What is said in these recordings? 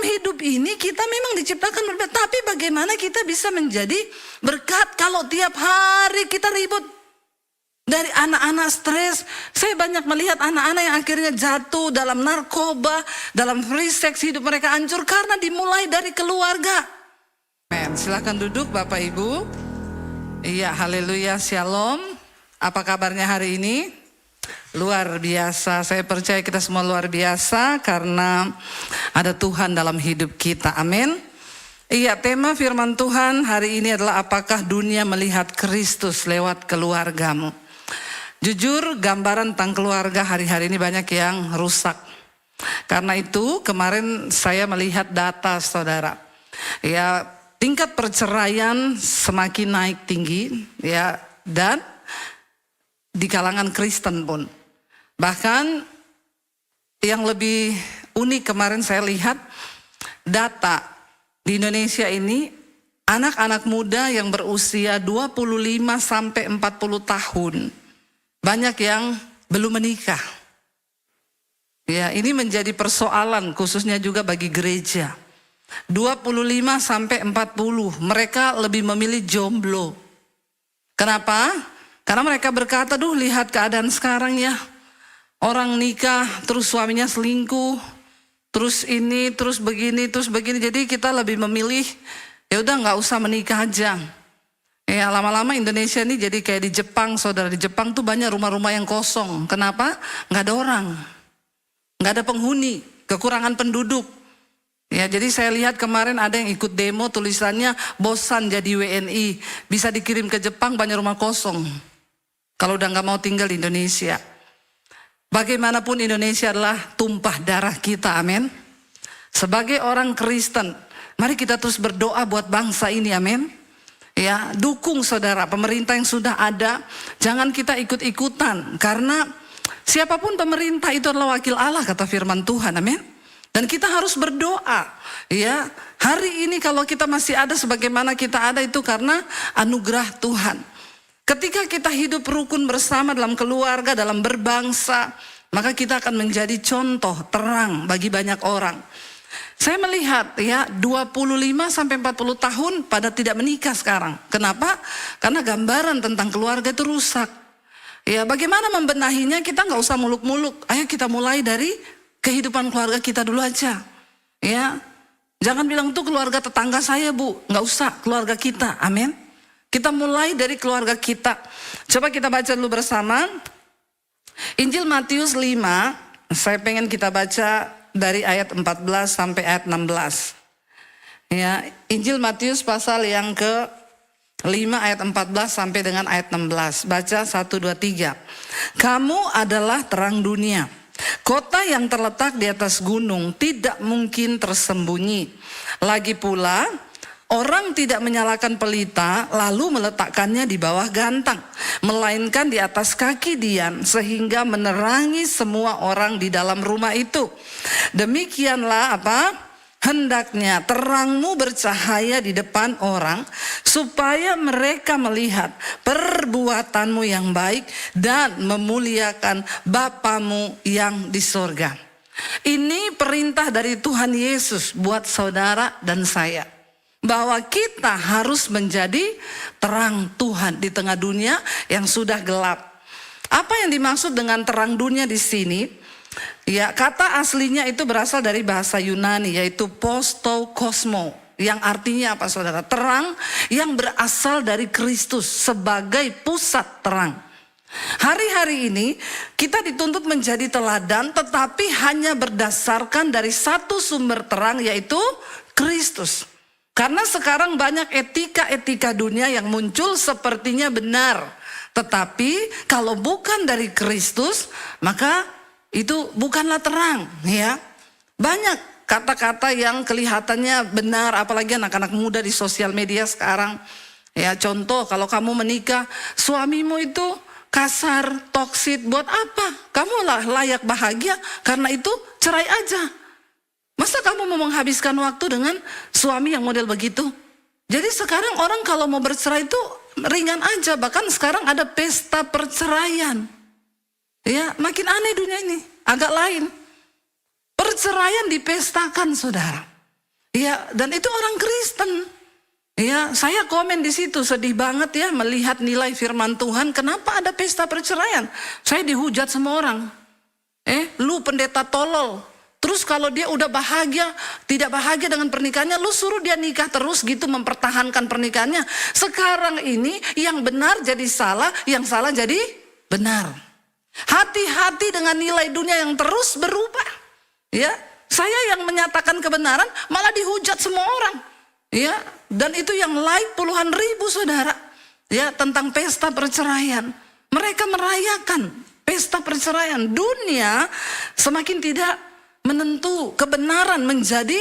hidup ini kita memang diciptakan berbeda. Tapi bagaimana kita bisa menjadi berkat kalau tiap hari kita ribut? Dari anak-anak stres, saya banyak melihat anak-anak yang akhirnya jatuh dalam narkoba, dalam free sex, hidup mereka hancur karena dimulai dari keluarga. Men, silakan duduk Bapak Ibu. Iya, haleluya, shalom. Apa kabarnya hari ini? Luar biasa, saya percaya kita semua luar biasa karena ada Tuhan dalam hidup kita, amin. Iya, tema firman Tuhan hari ini adalah apakah dunia melihat Kristus lewat keluargamu. Jujur, gambaran tentang keluarga hari-hari ini banyak yang rusak. Karena itu kemarin saya melihat data saudara. Ya, tingkat perceraian semakin naik tinggi ya, dan di kalangan Kristen pun. Bahkan yang lebih unik kemarin saya lihat data di Indonesia ini anak-anak muda yang berusia 25 sampai 40 tahun. Banyak yang belum menikah. Ya, ini menjadi persoalan khususnya juga bagi gereja. 25 sampai 40, mereka lebih memilih jomblo. Kenapa? Karena mereka berkata, "Duh, lihat keadaan sekarang ya. Orang nikah, terus suaminya selingkuh, terus ini, terus begini, terus begini. Jadi kita lebih memilih, ya udah nggak usah menikah aja." Ya, lama-lama Indonesia ini jadi kayak di Jepang, saudara. Di Jepang tuh banyak rumah-rumah yang kosong. Kenapa? Nggak ada orang, nggak ada penghuni, kekurangan penduduk. Ya, jadi saya lihat kemarin ada yang ikut demo, tulisannya bosan jadi WNI, bisa dikirim ke Jepang, banyak rumah kosong. Kalau udah nggak mau tinggal di Indonesia. Bagaimanapun Indonesia adalah tumpah darah kita, amin. Sebagai orang Kristen, mari kita terus berdoa buat bangsa ini, amin. Ya, dukung saudara, pemerintah yang sudah ada, jangan kita ikut-ikutan. Karena siapapun pemerintah itu adalah wakil Allah, kata firman Tuhan, amin. Dan kita harus berdoa, ya. Hari ini kalau kita masih ada sebagaimana kita ada itu karena anugerah Tuhan. Ketika kita hidup rukun bersama dalam keluarga, dalam berbangsa, maka kita akan menjadi contoh terang bagi banyak orang. Saya melihat ya 25 sampai 40 tahun pada tidak menikah sekarang. Kenapa? Karena gambaran tentang keluarga itu rusak. Ya, bagaimana membenahinya? Kita nggak usah muluk-muluk. Ayo kita mulai dari kehidupan keluarga kita dulu aja. Ya, jangan bilang tuh keluarga tetangga saya bu, nggak usah, keluarga kita, amin. Kita mulai dari keluarga kita. Coba kita baca dulu bersama Injil Matius 5. Saya pengen kita baca dari ayat 14 sampai ayat 16. Ya, Injil Matius pasal yang ke-5 ayat 14 sampai dengan ayat 16. Baca 1, 2, 3. Kamu adalah terang dunia. Kota yang terletak di atas gunung tidak mungkin tersembunyi. Lagi pula, orang tidak menyalakan pelita lalu meletakkannya di bawah gantang, melainkan di atas kaki dian sehingga menerangi semua orang di dalam rumah itu. Demikianlah hendaknya terangmu bercahaya di depan orang supaya mereka melihat perbuatanmu yang baik dan memuliakan Bapamu yang di sorga. Ini perintah dari Tuhan Yesus buat saudara dan saya. Bahwa kita harus menjadi terang Tuhan di tengah dunia yang sudah gelap. Apa yang dimaksud dengan terang dunia di sini? Ya, kata aslinya itu berasal dari bahasa Yunani, yaitu postokosmo, yang artinya apa saudara? Terang yang berasal dari Kristus sebagai pusat terang. Hari-hari ini kita dituntut menjadi teladan, tetapi hanya berdasarkan dari satu sumber terang, yaitu Kristus. Karena sekarang banyak etika-etika dunia yang muncul sepertinya benar. Tetapi kalau bukan dari Kristus, maka itu bukanlah terang. Ya, banyak kata-kata yang kelihatannya benar, apalagi anak-anak muda di sosial media sekarang. Ya, contoh kalau kamu menikah, suamimu itu kasar, toksit, buat apa? Kamu lah layak bahagia, karena itu cerai aja. Masa kamu mau menghabiskan waktu dengan suami yang model begitu? Jadi sekarang orang kalau mau bercerai itu ringan aja. Bahkan sekarang ada pesta perceraian. Ya, makin aneh dunia ini, agak lain. Perceraian dipestakan saudara. Ya, dan itu orang Kristen. Ya, saya komen di situ, sedih banget ya melihat nilai firman Tuhan. Kenapa ada pesta perceraian? Saya dihujat semua orang. Lu pendeta tolol. Terus kalau dia udah bahagia, tidak bahagia dengan pernikahannya, lu suruh dia nikah terus gitu, mempertahankan pernikahannya. Sekarang ini yang benar jadi salah, yang salah jadi benar. Hati-hati dengan nilai dunia yang terus berubah. Ya, saya yang menyatakan kebenaran malah dihujat semua orang. Ya, dan itu yang like puluhan ribu saudara. Ya, tentang pesta perceraian. Mereka merayakan pesta perceraian. Dunia semakin tidak menentu kebenaran menjadi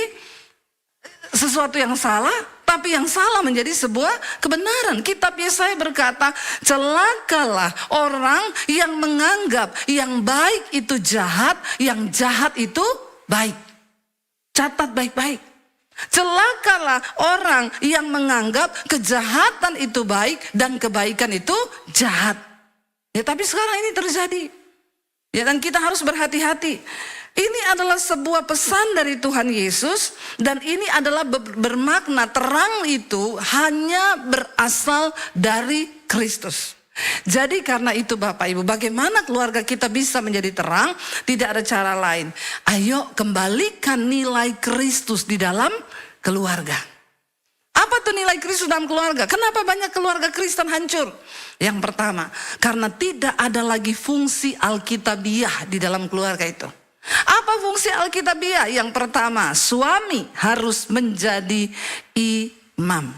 sesuatu yang salah, tapi yang salah menjadi sebuah kebenaran. Kitab Yesaya berkata, celakalah orang yang menganggap yang baik itu jahat, yang jahat itu baik. Catat baik-baik. Celakalah orang yang menganggap kejahatan itu baik dan kebaikan itu jahat. Ya, tapi sekarang ini terjadi. Ya, dan kita harus berhati-hati. Ini adalah sebuah pesan dari Tuhan Yesus, dan ini adalah bermakna terang itu hanya berasal dari Kristus. Jadi karena itu Bapak Ibu, bagaimana keluarga kita bisa menjadi terang? Tidak ada cara lain. Ayo kembalikan nilai Kristus di dalam keluarga. Apa tuh nilai Kristus dalam keluarga? Kenapa banyak keluarga Kristen hancur? Yang pertama, karena tidak ada lagi fungsi Alkitabiah di dalam keluarga itu. Apa fungsi Alkitabiah? Yang pertama, suami harus menjadi imam.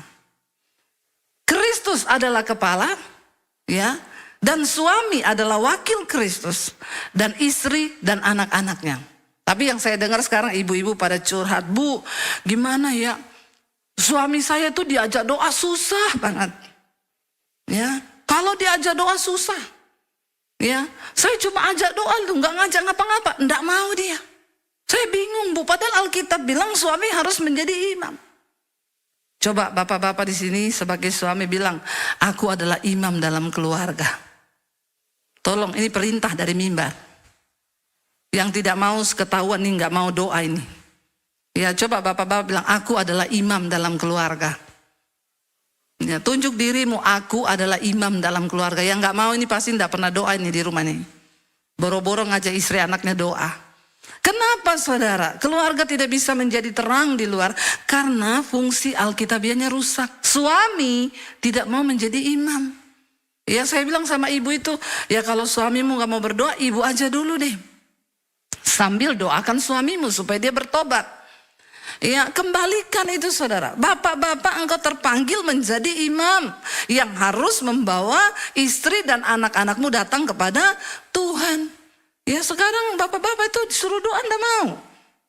Kristus adalah kepala, ya, dan suami adalah wakil Kristus, dan istri dan anak-anaknya. Tapi yang saya dengar sekarang ibu-ibu pada curhat, Bu, gimana ya? Suami saya tuh diajak doa susah banget. Ya, kalau diajak doa susah. Ya, saya cuma ajak doa tuh, nggak ngajak ngapa-ngapa, nggak mau dia. Saya bingung Bu, padahal Alkitab bilang suami harus menjadi imam. Coba bapak-bapak di sini sebagai suami bilang, aku adalah imam dalam keluarga. Tolong, ini perintah dari mimbar. Yang tidak mau ketahuan nih, nggak mau doa ini. Ya, coba bapak-bapak bilang, aku adalah imam dalam keluarga. Ya, tunjuk dirimu, aku adalah imam dalam keluarga. Yang nggak mau ini pasti nggak pernah doa ini di rumah nih. Boro-boro ngajak istri anaknya doa. Kenapa saudara? Keluarga tidak bisa menjadi terang di luar karena fungsi Alkitabiahnya rusak. Suami tidak mau menjadi imam. Ya, saya bilang sama ibu itu, ya kalau suamimu nggak mau berdoa, ibu aja dulu deh. Sambil doakan suamimu supaya dia bertobat. Ya, kembalikan itu saudara. Bapak-bapak, engkau terpanggil menjadi imam yang harus membawa istri dan anak-anakmu datang kepada Tuhan. Ya, sekarang bapak-bapak itu disuruh doa enggak mau.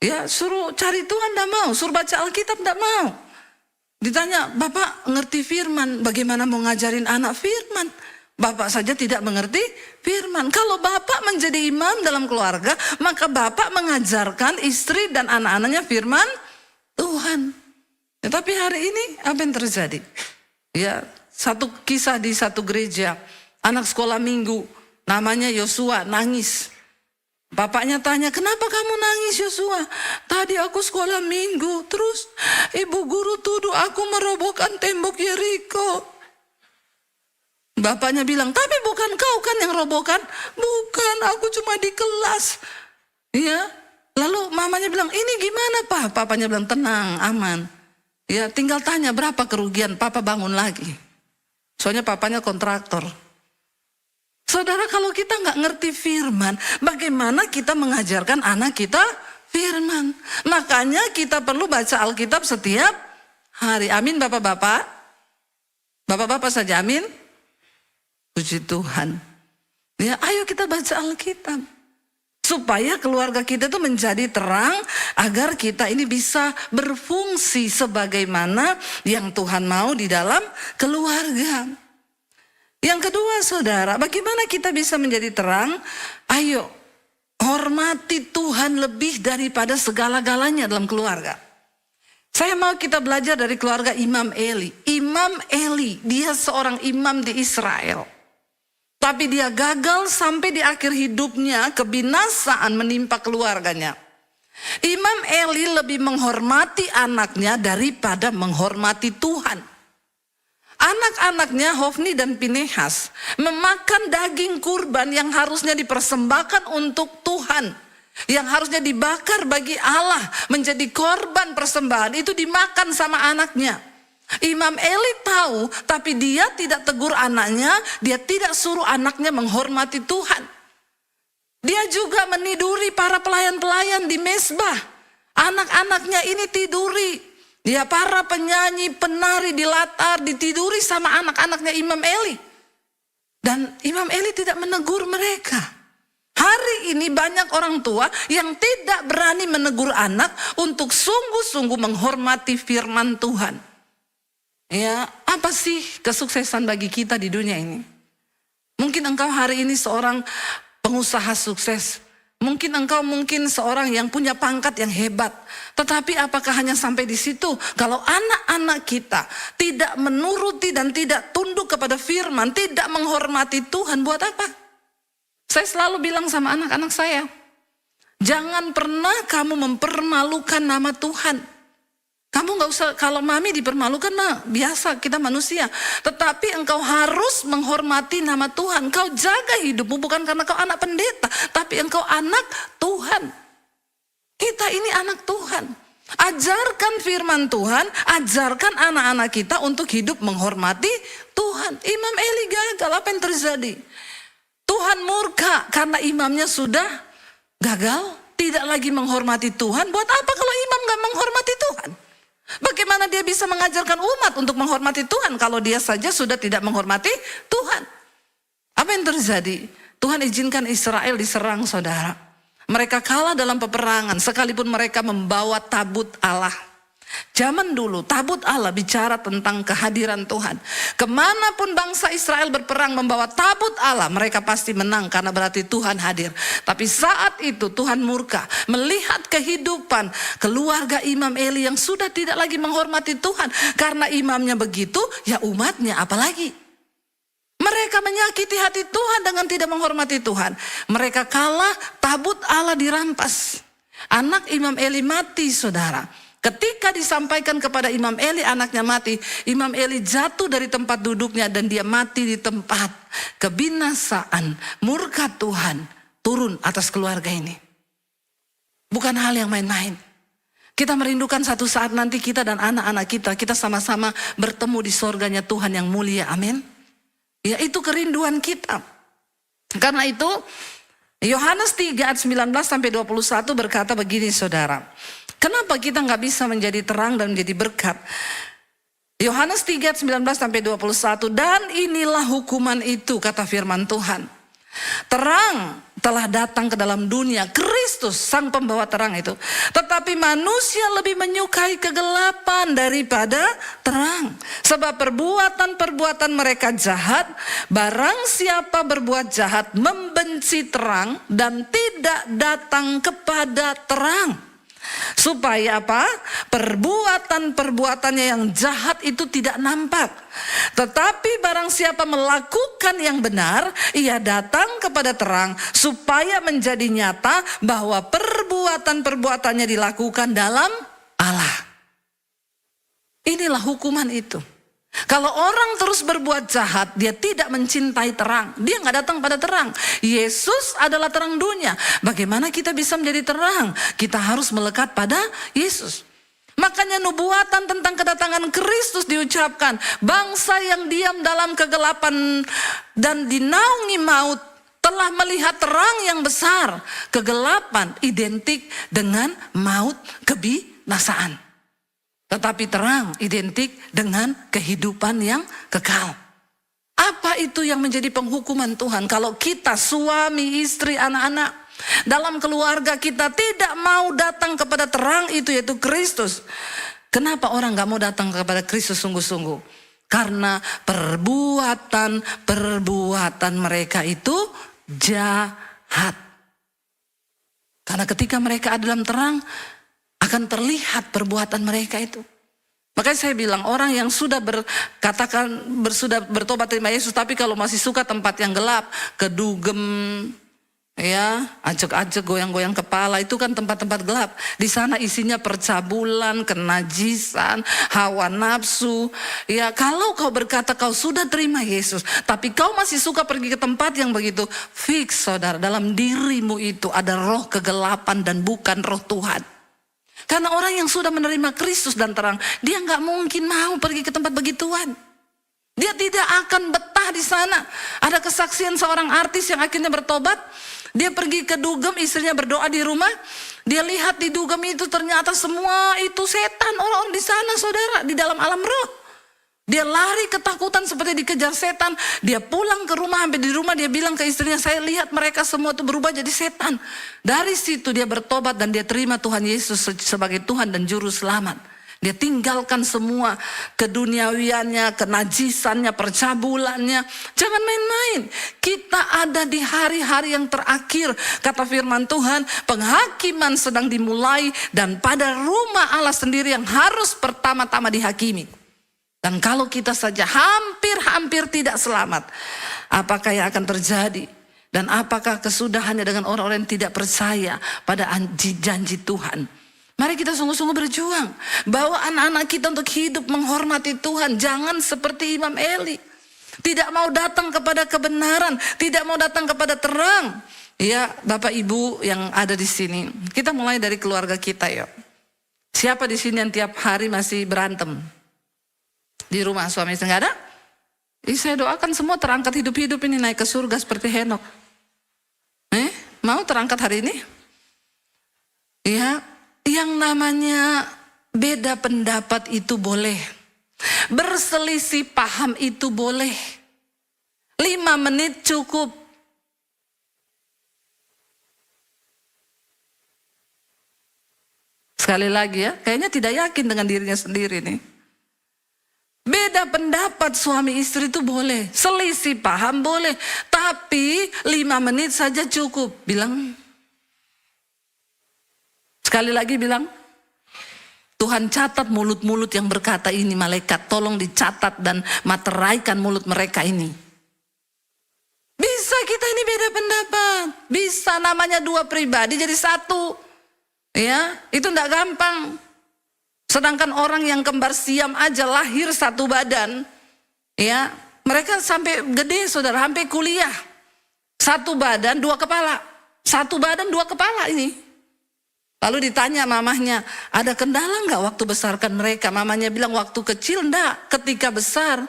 Ya, suruh cari Tuhan enggak mau, suruh baca Alkitab enggak mau. Ditanya, Bapak ngerti firman, bagaimana mau ngajarin anak firman? Bapak saja tidak mengerti firman. Kalau bapak menjadi imam dalam keluarga, maka bapak mengajarkan istri dan anak-anaknya firman Tuhan. Ya, tapi hari ini apa yang terjadi? Ya, satu kisah di satu gereja, anak sekolah minggu namanya Yosua nangis. Bapaknya tanya, kenapa kamu nangis Yosua? Tadi aku sekolah minggu, terus ibu guru tuduh aku merobohkan tembok Yeriko. Bapaknya bilang, tapi bukan kau kan yang robohkan? Bukan, aku cuma di kelas. Ya. Lalu mamanya bilang, ini gimana Pak? Papanya bilang, tenang, aman. Ya, tinggal tanya berapa kerugian, Papa bangun lagi. Soalnya papanya kontraktor. Saudara, kalau kita nggak ngerti firman, bagaimana kita mengajarkan anak kita firman? Makanya kita perlu baca Alkitab setiap hari. Amin bapak-bapak? Bapak-bapak saja amin? Puji Tuhan. Ya, ayo kita baca Alkitab. Supaya keluarga kita itu menjadi terang, agar kita ini bisa berfungsi sebagaimana yang Tuhan mau di dalam keluarga. Yang kedua saudara, bagaimana kita bisa menjadi terang? Ayo, hormati Tuhan lebih daripada segala-galanya dalam keluarga. Saya mau kita belajar dari keluarga Imam Eli. Imam Eli, dia seorang imam di Israel. Tapi dia gagal sampai di akhir hidupnya, kebinasaan menimpa keluarganya. Imam Eli lebih menghormati anaknya daripada menghormati Tuhan. Anak-anaknya Hofni dan Pinehas memakan daging kurban yang harusnya dipersembahkan untuk Tuhan, yang harusnya dibakar bagi Allah menjadi korban persembahan, itu dimakan sama anaknya. Imam Eli tahu, tapi dia tidak tegur anaknya, dia tidak suruh anaknya menghormati Tuhan. Dia juga meniduri para pelayan-pelayan di mezbah. Anak-anaknya ini tiduri. Dia para penyanyi, penari di latar, ditiduri sama anak-anaknya Imam Eli. Dan Imam Eli tidak menegur mereka. Hari ini banyak orang tua yang tidak berani menegur anak untuk sungguh-sungguh menghormati firman Tuhan. Ya, apa sih kesuksesan bagi kita di dunia ini? Mungkin engkau hari ini seorang pengusaha sukses. Mungkin engkau seorang yang punya pangkat yang hebat. Tetapi apakah hanya sampai di situ? Kalau anak-anak kita tidak menuruti dan tidak tunduk kepada firman, tidak menghormati Tuhan, buat apa? Saya selalu bilang sama anak-anak saya, jangan pernah kamu mempermalukan nama Tuhan. Kamu gak usah, kalau mami dipermalukan mah biasa, kita manusia. Tetapi engkau harus menghormati nama Tuhan. Kau jaga hidupmu bukan karena kau anak pendeta, tapi engkau anak Tuhan. Kita ini anak Tuhan. Ajarkan firman Tuhan, ajarkan anak-anak kita untuk hidup menghormati Tuhan. Imam Eli gagal, apa yang terjadi? Tuhan murka karena imamnya sudah gagal, tidak lagi menghormati Tuhan. Buat apa kalau imam gak menghormati Tuhan? Bagaimana dia bisa mengajarkan umat untuk menghormati Tuhan kalau dia saja sudah tidak menghormati Tuhan? Apa yang terjadi? Tuhan izinkan Israel diserang, saudara. Mereka kalah dalam peperangan sekalipun mereka membawa tabut Allah. Zaman dulu tabut Allah bicara tentang kehadiran Tuhan. Kemanapun bangsa Israel berperang membawa tabut Allah, mereka pasti menang karena berarti Tuhan hadir. Tapi saat itu Tuhan murka melihat kehidupan keluarga Imam Eli yang sudah tidak lagi menghormati Tuhan. Karena imamnya begitu, ya umatnya apalagi. Mereka menyakiti hati Tuhan dengan tidak menghormati Tuhan. Mereka kalah, tabut Allah dirampas. Anak Imam Eli mati, saudara. Ketika disampaikan kepada Imam Eli anaknya mati, Imam Eli jatuh dari tempat duduknya dan dia mati di tempat. Kebinasaan, murka Tuhan turun atas keluarga ini. Bukan hal yang main-main. Kita merindukan satu saat nanti kita dan anak-anak kita sama-sama bertemu di sorganya Tuhan yang mulia, amin. Ya, itu kerinduan kita. Karena itu Yohanes 3 ayat 19 sampai 21 berkata begini, saudara. Kenapa kita nggak bisa menjadi terang dan menjadi berkat? Yohanes 3 ayat 19 sampai 21, dan inilah hukuman itu, kata firman Tuhan. Terang telah datang ke dalam dunia, Kristus sang pembawa terang itu. Tetapi manusia lebih menyukai kegelapan daripada terang. Sebab perbuatan-perbuatan mereka jahat. Barang siapa berbuat jahat membenci terang dan tidak datang kepada terang. Supaya apa? Perbuatan-perbuatannya yang jahat itu tidak nampak. Tetapi barang siapa melakukan yang benar, ia datang kepada terang supaya menjadi nyata bahwa perbuatan-perbuatannya dilakukan dalam Allah. Inilah hukuman itu. Kalau orang terus berbuat jahat, dia tidak mencintai terang. Dia nggak datang pada terang. Yesus adalah terang dunia. Bagaimana kita bisa menjadi terang? Kita harus melekat pada Yesus. Makanya nubuatan tentang kedatangan Kristus diucapkan. Bangsa yang diam dalam kegelapan dan dinaungi maut telah melihat terang yang besar. Kegelapan identik dengan maut, kebinasaan. Tetapi terang identik dengan kehidupan yang kekal. Apa itu yang menjadi penghukuman Tuhan? Kalau kita suami, istri, anak-anak dalam keluarga kita tidak mau datang kepada terang itu, yaitu Kristus. Kenapa orang gak mau datang kepada Kristus sungguh-sungguh? Karena perbuatan mereka itu jahat. Karena ketika mereka ada dalam terang, akan terlihat perbuatan mereka itu. Makanya saya bilang orang yang sudah sudah bertobat terima Yesus, tapi kalau masih suka tempat yang gelap, kedugem, Ya, ajak-ajak, goyang-goyang kepala, itu kan tempat-tempat gelap. Di sana isinya percabulan, kenajisan, hawa nafsu. Ya, kalau kau berkata kau sudah terima Yesus, tapi kau masih suka pergi ke tempat yang begitu, fix saudara, dalam dirimu itu ada roh kegelapan dan bukan roh Tuhan. Karena orang yang sudah menerima Kristus dan terang, dia nggak mungkin mau pergi ke tempat begituan. Dia tidak akan betah di sana. Ada kesaksian seorang artis yang akhirnya bertobat. Dia pergi ke dugem, istrinya berdoa di rumah. Dia lihat di dugem itu ternyata semua itu setan. Orang-orang di sana saudara, di dalam alam roh. Dia lari ketakutan seperti dikejar setan. Dia pulang ke rumah, sampai di rumah dia bilang ke istrinya, saya lihat mereka semua itu berubah jadi setan. Dari situ dia bertobat dan dia terima Tuhan Yesus sebagai Tuhan dan Juru Selamat. Dia tinggalkan semua keduniawiannya, kenajisannya, percabulannya. Jangan main-main. Kita ada di hari-hari yang terakhir. Kata firman Tuhan, penghakiman sedang dimulai. Dan pada rumah Allah sendiri yang harus pertama-tama dihakimi. Dan kalau kita saja hampir-hampir tidak selamat, apakah yang akan terjadi? Dan apakah kesudahannya dengan orang-orang yang tidak percaya pada janji Tuhan? Mari kita sungguh-sungguh berjuang. Bawa anak-anak kita untuk hidup menghormati Tuhan. Jangan seperti Imam Eli. Tidak mau datang kepada kebenaran. Tidak mau datang kepada terang. Ya, Bapak Ibu yang ada di sini. Kita mulai dari keluarga kita yuk. Siapa di sini yang tiap hari masih berantem? Di rumah suami istri nggak ada? Saya doakan semua terangkat hidup-hidup ini naik ke surga seperti Henok. Mau terangkat hari ini? Iya. Yang namanya beda pendapat itu boleh. Berselisih paham itu boleh. 5 menit cukup. Sekali lagi ya, kayaknya tidak yakin dengan dirinya sendiri nih. Beda pendapat suami istri itu boleh. Selisih paham boleh. Tapi 5 menit saja cukup. Bilang. Sekali lagi bilang, Tuhan catat mulut-mulut yang berkata ini, malaikat tolong dicatat dan materaikan mulut mereka ini. Bisa kita ini beda pendapat, bisa namanya 2 pribadi jadi 1. Ya, itu enggak gampang. Sedangkan orang yang kembar siam aja lahir 1 badan, ya, mereka sampai gede saudara, sampai kuliah. 1 badan 2 kepala, 1 badan 2 kepala ini. Lalu ditanya mamahnya, ada kendala nggak waktu besarkan mereka? Mamanya bilang waktu kecil enggak, ketika besar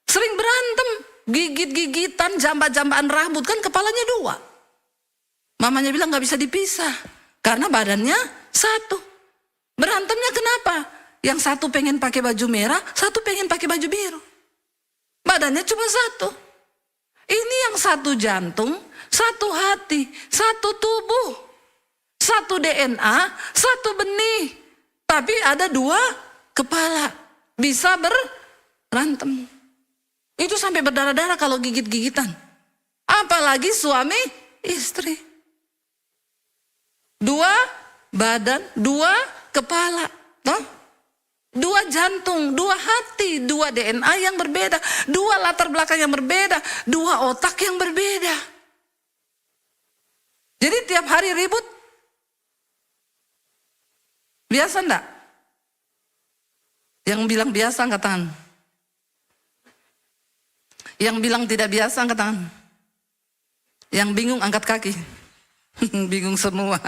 sering berantem, gigit-gigitan, jambak-jambakan rambut, kan kepalanya 2. Mamanya bilang nggak bisa dipisah, karena badannya 1. Berantemnya kenapa? Yang 1 pengen pakai baju merah, 1 pengen pakai baju biru. Badannya cuma 1. Ini yang 1 jantung, 1 hati, 1 tubuh. 1 DNA, 1 benih. Tapi ada 2 kepala. Bisa berantem. Itu sampai berdarah-darah kalau gigit-gigitan. Apalagi suami istri. 2 badan, 2 kepala. 2 jantung, 2 hati, 2 DNA yang berbeda. 2 latar belakang yang berbeda. 2 otak yang berbeda. Jadi tiap hari ribut. Biasa enggak? Yang bilang biasa angkat tangan. Yang bilang tidak biasa angkat tangan. Yang bingung angkat kaki. Bingung semua.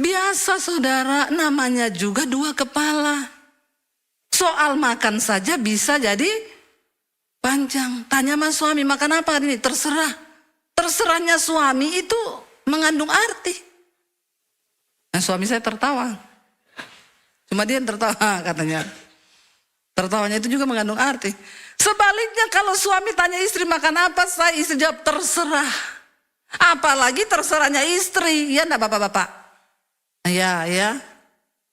Biasa saudara, namanya juga 2 kepala. Soal makan saja bisa jadi panjang. Tanya sama suami, makan apa hari ini? Terserah. Terserahnya suami itu mengandung arti. Nah, suami saya tertawa. Cuma dia yang tertawa katanya. Tertawanya itu juga mengandung arti. Sebaliknya kalau suami tanya istri makan apa, saya istri jawab terserah. Apalagi terserahnya istri, ya enggak bapak-bapak? Ya.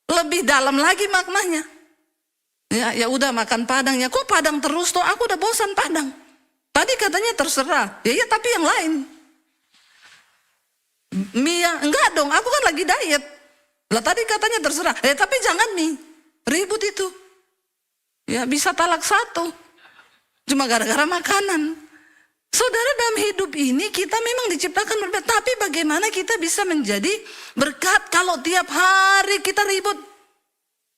Lebih dalam lagi maknanya. Ya udah makan padang ya. Kok padang terus toh? Aku udah bosan padang. Tadi katanya terserah. Ya tapi yang lain. Mia, enggak dong, aku kan lagi diet. Lah tadi katanya terserah. Tapi jangan mie. Ribut itu. Ya bisa talak 1. Cuma gara-gara makanan. Saudara, dalam hidup ini kita memang diciptakan berbeda. Tapi bagaimana kita bisa menjadi berkat kalau tiap hari kita ribut?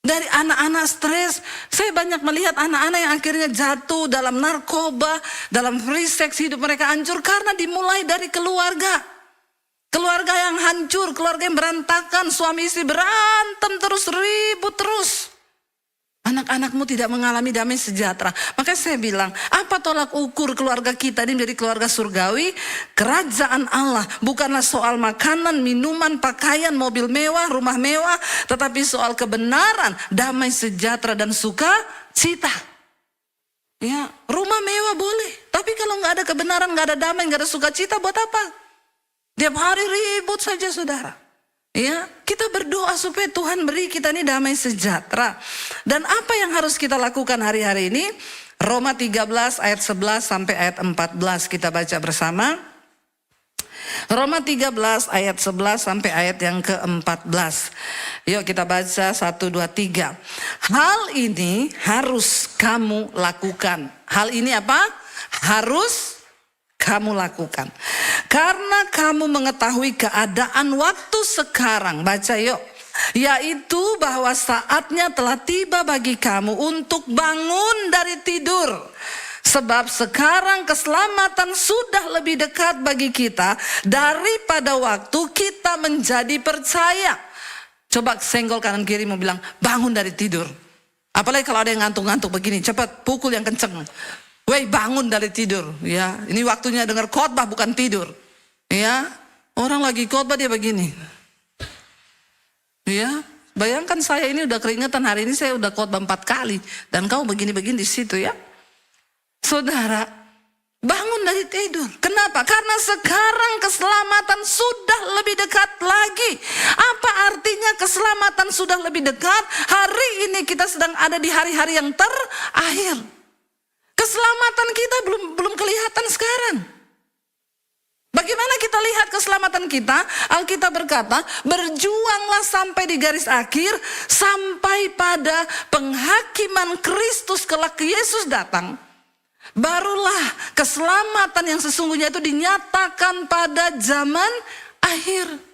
Dari anak-anak stres, saya banyak melihat anak-anak yang akhirnya jatuh dalam narkoba, dalam free sex, hidup mereka hancur karena dimulai dari keluarga. Keluarga yang hancur, keluarga yang berantakan, suami istri berantem terus, ribut terus. Anak-anakmu tidak mengalami damai sejahtera. Makanya saya bilang, apa tolak ukur keluarga kita ini menjadi keluarga surgawi? Kerajaan Allah bukanlah soal makanan, minuman, pakaian, mobil mewah, rumah mewah, tetapi soal kebenaran, damai sejahtera dan sukacita. Ya, rumah mewah boleh, tapi kalau nggak ada kebenaran, nggak ada damai, nggak ada sukacita, buat apa? Tiap hari ribut saja, saudara. Ya, kita berdoa supaya Tuhan beri kita ini damai sejahtera. Dan apa yang harus kita lakukan hari-hari ini? Roma 13 ayat 11 sampai ayat 14 kita baca bersama. Roma 13 ayat 11 sampai ayat yang ke-14. Yuk kita baca 1, 2, 3. Hal ini harus kamu lakukan. Hal ini apa? Harus kamu lakukan. Karena kamu mengetahui keadaan waktu sekarang. Baca yuk. Yaitu bahwa saatnya telah tiba bagi kamu untuk bangun dari tidur. Sebab sekarang keselamatan sudah lebih dekat bagi kita daripada waktu kita menjadi percaya. Coba senggol kanan kiri mau bilang bangun dari tidur. Apalagi kalau ada yang ngantuk-ngantuk begini, cepat pukul yang kenceng. Woi, bangun dari tidur, ya. Ini waktunya dengar khotbah bukan tidur. Ya. Orang lagi khotbah dia begini. Ya. Bayangkan saya ini udah keringetan, hari ini saya udah khotbah 4 kali dan kau begini-begini di situ ya. Saudara, bangun dari tidur. Kenapa? Karena sekarang keselamatan sudah lebih dekat lagi. Apa artinya keselamatan sudah lebih dekat? Hari ini kita sedang ada di hari-hari yang terakhir. Keselamatan kita belum kelihatan sekarang. Bagaimana kita lihat keselamatan kita? Alkitab berkata, berjuanglah sampai di garis akhir, sampai pada penghakiman Kristus kelak Yesus datang. Barulah keselamatan yang sesungguhnya itu dinyatakan pada zaman akhir.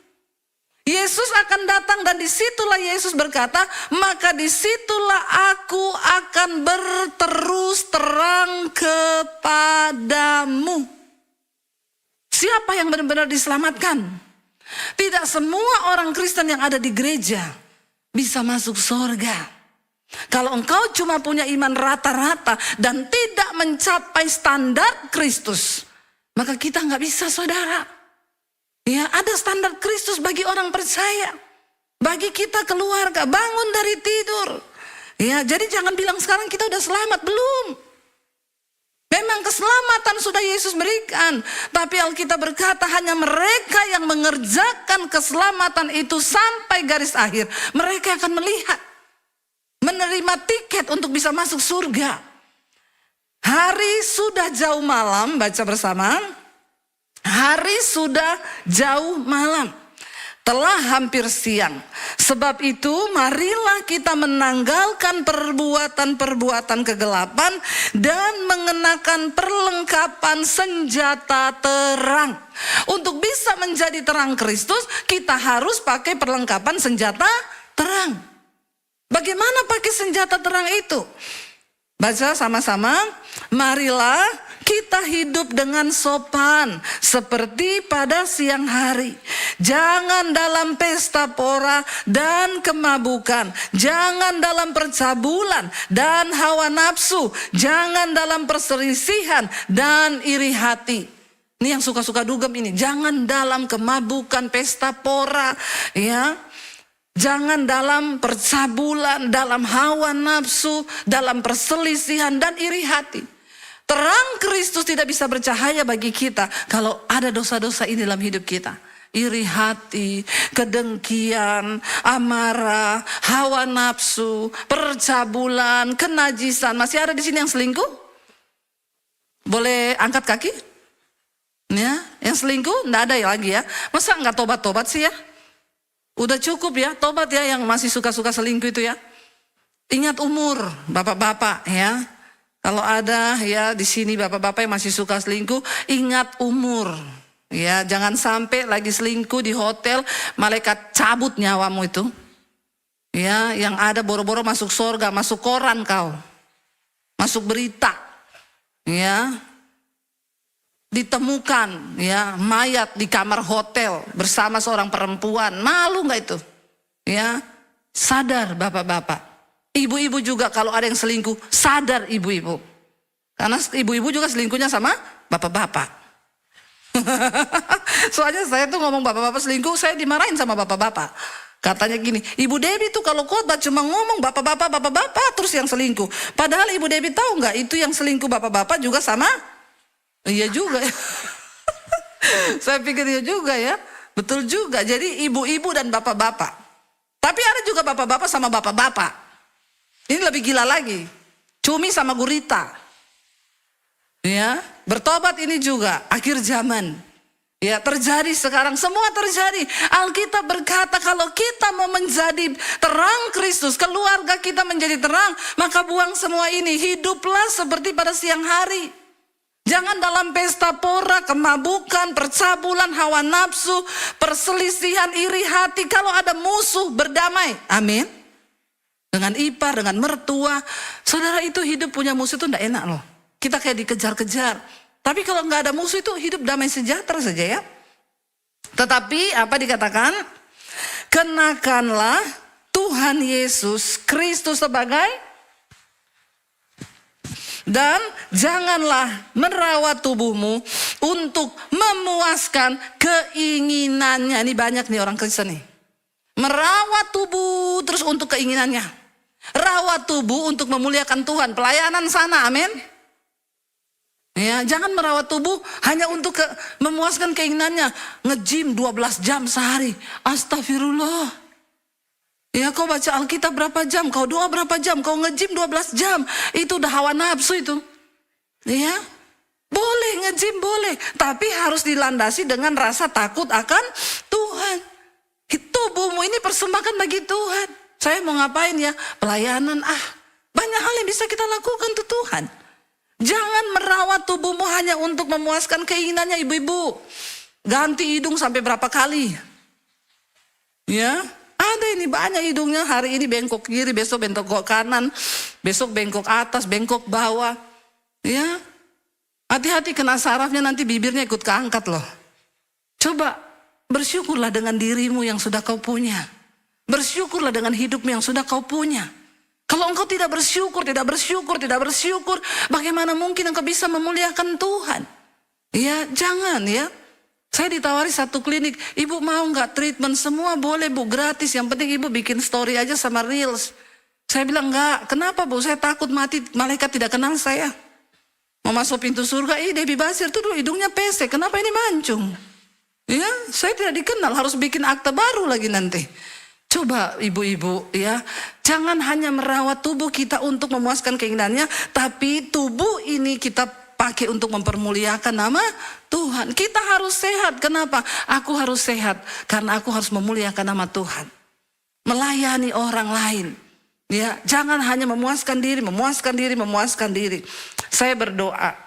Yesus akan datang dan disitulah Yesus berkata, maka disitulah aku akan berterus terang kepadamu. Siapa yang benar-benar diselamatkan? Tidak semua orang Kristen yang ada di gereja bisa masuk surga. Kalau engkau cuma punya iman rata-rata dan tidak mencapai standar Kristus, maka kita nggak bisa, saudara. Ya, ada standar Kristus bagi orang percaya. Bagi kita keluarga, bangun dari tidur. Ya, jadi jangan bilang sekarang kita udah selamat, belum. Memang keselamatan sudah Yesus berikan, tapi Alkitab berkata hanya mereka yang mengerjakan keselamatan itu sampai garis akhir, mereka akan melihat, menerima tiket untuk bisa masuk surga. Hari sudah jauh malam, baca bersama. Hari sudah jauh malam, telah hampir siang. Sebab itu marilah kita menanggalkan perbuatan-perbuatan kegelapan dan mengenakan perlengkapan senjata terang. Untuk bisa menjadi terang Kristus, kita harus pakai perlengkapan senjata terang. Bagaimana pakai senjata terang itu? Baca sama-sama. Marilah kita hidup dengan sopan seperti pada siang hari. Jangan dalam pesta pora dan kemabukan. Jangan dalam percabulan dan hawa nafsu. Jangan dalam perselisihan dan iri hati. Ini yang suka-suka dugem ini. Jangan dalam kemabukan, pesta pora, ya. Jangan dalam percabulan, dalam hawa nafsu, dalam perselisihan dan iri hati. Terang Kristus tidak bisa bercahaya bagi kita kalau ada dosa-dosa ini dalam hidup kita. Iri hati, kedengkian, amarah, hawa nafsu, percabulan, kenajisan. Masih ada di sini yang selingkuh? Boleh angkat kaki? Ya, yang selingkuh enggak ada ya lagi ya. Masa enggak tobat-tobat sih ya? Udah cukup ya, tobat ya yang masih suka-suka selingkuh itu ya. Ingat umur, bapak-bapak ya. Kalau ada ya di sini bapak-bapak yang masih suka selingkuh, ingat umur. Ya, jangan sampai lagi selingkuh di hotel, malaikat cabut nyawamu itu. Ya, yang ada boro-boro masuk surga, masuk koran kau. Masuk berita. Ya. Ditemukan ya mayat di kamar hotel bersama seorang perempuan. Malu nggak itu? Ya. Sadar bapak-bapak. Ibu-ibu juga kalau ada yang selingkuh, sadar ibu-ibu. Karena ibu-ibu juga selingkuhnya sama bapak-bapak. Soalnya saya tuh ngomong bapak-bapak selingkuh, saya dimarahin sama bapak-bapak. Katanya gini, Ibu Debbie tuh kalau khotbah cuma ngomong bapak-bapak terus yang selingkuh. Padahal Ibu Debbie tahu nggak itu yang selingkuh bapak-bapak juga sama? Iya juga ya. Saya pikir iya juga ya. Betul juga, jadi ibu-ibu dan bapak-bapak. Tapi ada juga bapak-bapak sama bapak-bapak. Ini lebih gila lagi. Cumi sama gurita. Ya, bertobat ini juga akhir zaman. Ya, terjadi sekarang, semua terjadi. Alkitab berkata kalau kita mau menjadi terang Kristus, keluarga kita menjadi terang, maka buang semua ini, hiduplah seperti pada siang hari. Jangan dalam pesta pora, kemabukan, percabulan, hawa nafsu, perselisihan, iri hati. Kalau ada musuh, berdamai. Amin. Dengan ipar, dengan mertua. Saudara, itu hidup punya musuh itu tidak enak loh. Kita kayak dikejar-kejar. Tapi kalau nggak ada musuh itu hidup damai sejahtera saja ya. Tetapi apa dikatakan? Kenakanlah Tuhan Yesus Kristus sebagai, dan janganlah merawat tubuhmu untuk memuaskan keinginannya. Ini banyak nih orang Kristen nih. Merawat tubuh terus untuk keinginannya. Rawat tubuh untuk memuliakan Tuhan. Pelayanan sana, amin. Ya, jangan merawat tubuh hanya untuk memuaskan keinginannya. Nge-gym 12 jam sehari. Astagfirullah. Ya, kau baca Alkitab berapa jam? Kau doa berapa jam? Kau nge-gym 12 jam. Itu udah hawa nafsu itu. Ya, boleh nge-gym boleh. Tapi harus dilandasi dengan rasa takut akan Tuhan. Tubuhmu ini persembahkan bagi Tuhan. Saya mau ngapain ya? Pelayanan, banyak hal yang bisa kita lakukan untuk Tuhan. Jangan merawat tubuhmu hanya untuk memuaskan keinginannya ibu-ibu. Ganti hidung sampai berapa kali? Ya, ada ini banyak hidungnya. Hari ini bengkok kiri, besok bengkok kanan, besok bengkok atas, bengkok bawah. Ya, hati-hati kena sarafnya nanti bibirnya ikut keangkat loh. Coba bersyukurlah dengan dirimu yang sudah kau punya. Bersyukurlah dengan hidupmu yang sudah kau punya. Kalau engkau tidak bersyukur, bagaimana mungkin engkau bisa memuliakan Tuhan? Ya, jangan ya. Saya ditawari satu klinik, ibu mau nggak treatment? Semua boleh bu, gratis. Yang penting ibu bikin story aja sama reels. Saya bilang enggak. Kenapa bu? Saya takut mati, malaikat tidak kenal saya. Mau masuk pintu surga, Debbie Basir tuh dulu hidungnya pesek. Kenapa ini mancung? Ya, saya tidak dikenal, harus bikin akte baru lagi nanti. Coba ibu-ibu ya, jangan hanya merawat tubuh kita untuk memuaskan keinginannya, tapi tubuh ini kita pakai untuk mempermuliakan nama Tuhan. Kita harus sehat. Kenapa? Aku harus sehat karena aku harus memuliakan nama Tuhan. Melayani orang lain. Ya, jangan hanya memuaskan diri. Saya berdoa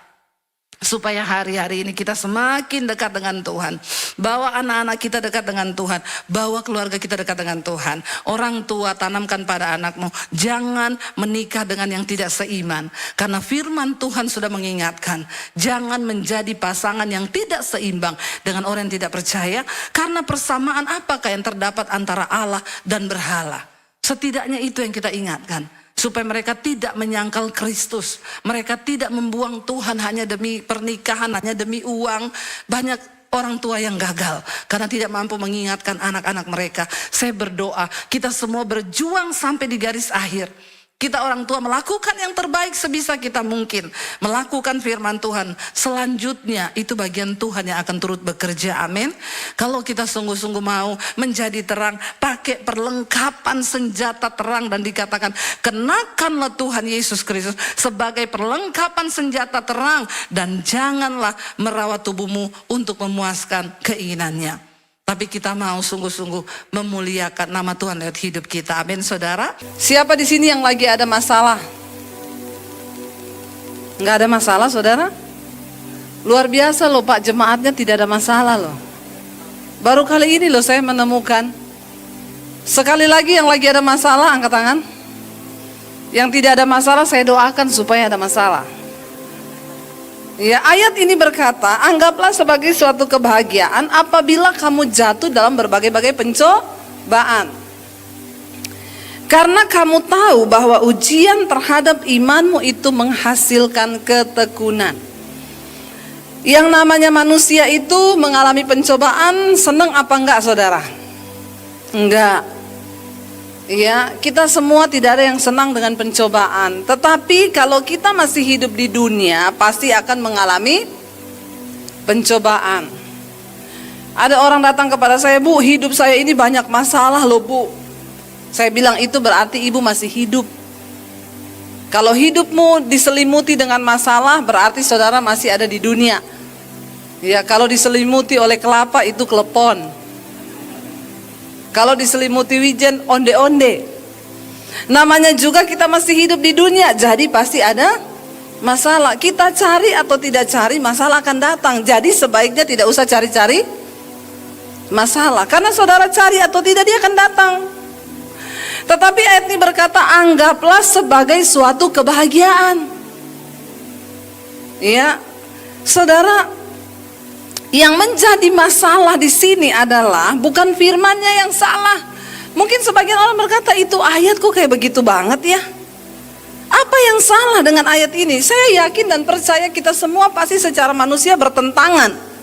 supaya hari-hari ini kita semakin dekat dengan Tuhan. Bawa anak-anak kita dekat dengan Tuhan. Bawa keluarga kita dekat dengan Tuhan. Orang tua, tanamkan pada anakmu, jangan menikah dengan yang tidak seiman. Karena firman Tuhan sudah mengingatkan, jangan menjadi pasangan yang tidak seimbang dengan orang yang tidak percaya. Karena persamaan apakah yang terdapat antara Allah dan berhala? Setidaknya itu yang kita ingatkan. Supaya mereka tidak menyangkal Kristus. Mereka tidak membuang Tuhan hanya demi pernikahan, hanya demi uang. Banyak orang tua yang gagal karena tidak mampu mengingatkan anak-anak mereka. Saya berdoa kita semua berjuang sampai di garis akhir. Kita orang tua melakukan yang terbaik sebisa kita mungkin. Melakukan firman Tuhan. Selanjutnya itu bagian Tuhan yang akan turut bekerja. Amin. Kalau kita sungguh-sungguh mau menjadi terang, pakai perlengkapan senjata terang. Dan dikatakan kenakanlah Tuhan Yesus Kristus sebagai perlengkapan senjata terang. Dan janganlah merawat tubuhmu untuk memuaskan keinginannya. Tapi kita mau sungguh-sungguh memuliakan nama Tuhan lewat hidup kita. Amin, saudara. Siapa di sini yang lagi ada masalah? Nggak ada masalah saudara? Luar biasa loh Pak, jemaatnya tidak ada masalah loh. Baru kali ini loh saya menemukan. Sekali lagi yang lagi ada masalah angkat tangan. Yang tidak ada masalah saya doakan supaya ada masalah. Ya, ayat ini berkata, anggaplah sebagai suatu kebahagiaan apabila kamu jatuh dalam berbagai-bagai pencobaan. Karena kamu tahu bahwa ujian terhadap imanmu itu menghasilkan ketekunan. Yang namanya manusia itu mengalami pencobaan, senang apa enggak saudara? Enggak. Ya, kita semua tidak ada yang senang dengan pencobaan. Tetapi kalau kita masih hidup di dunia, pasti akan mengalami pencobaan. Ada orang datang kepada saya, Bu, hidup saya ini banyak masalah loh Bu. Saya bilang itu berarti ibu masih hidup. Kalau hidupmu diselimuti dengan masalah, berarti saudara masih ada di dunia. Ya, kalau diselimuti oleh kelapa itu klepon. Kalau diselimuti wijen, onde-onde. Namanya juga kita masih hidup di dunia, jadi pasti ada masalah. Kita cari atau tidak cari, masalah akan datang. Jadi sebaiknya tidak usah cari-cari masalah. Karena saudara cari atau tidak, dia akan datang. Tetapi ayat ini berkata, anggaplah sebagai suatu kebahagiaan. Ya, saudara, yang menjadi masalah di sini adalah bukan firmannya yang salah. Mungkin sebagian orang berkata, itu ayat kok kayak begitu banget ya. Apa yang salah dengan ayat ini? Saya yakin dan percaya kita semua pasti secara manusia bertentangan.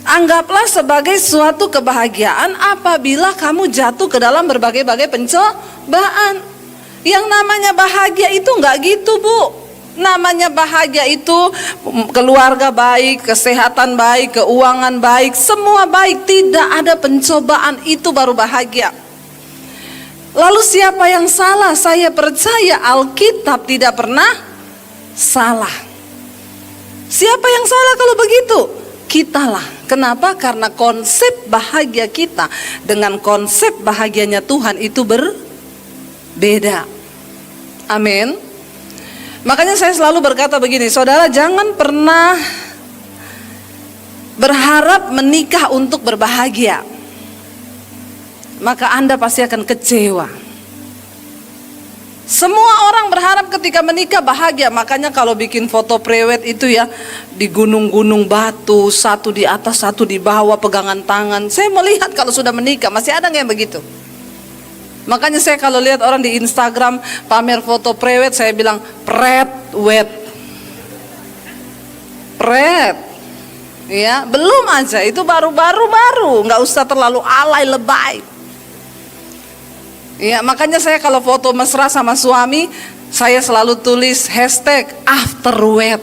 Anggaplah sebagai suatu kebahagiaan apabila kamu jatuh ke dalam berbagai-bagai pencobaan. Yang namanya bahagia itu enggak gitu Bu. Namanya bahagia itu keluarga baik, kesehatan baik, keuangan baik, semua baik. Tidak ada pencobaan, itu baru bahagia. Lalu siapa yang salah? Saya percaya Alkitab tidak pernah salah. Siapa yang salah kalau begitu? Kitalah. Kenapa? Karena konsep bahagia kita dengan konsep bahagianya Tuhan itu berbeda. Amin. Makanya saya selalu berkata begini, saudara, jangan pernah berharap menikah untuk berbahagia. Maka Anda pasti akan kecewa. Semua orang berharap ketika menikah bahagia. Makanya kalau bikin foto prewed itu ya, di gunung-gunung batu, satu di atas, satu di bawah, pegangan tangan. Saya melihat kalau sudah menikah, masih ada nggak yang begitu? Makanya saya kalau lihat orang di Instagram pamer foto prewed, saya bilang prewed. Ya, belum aja, itu baru, nggak usah terlalu alay lebay. Ya, makanya saya kalau foto mesra sama suami, saya selalu tulis #afterwed.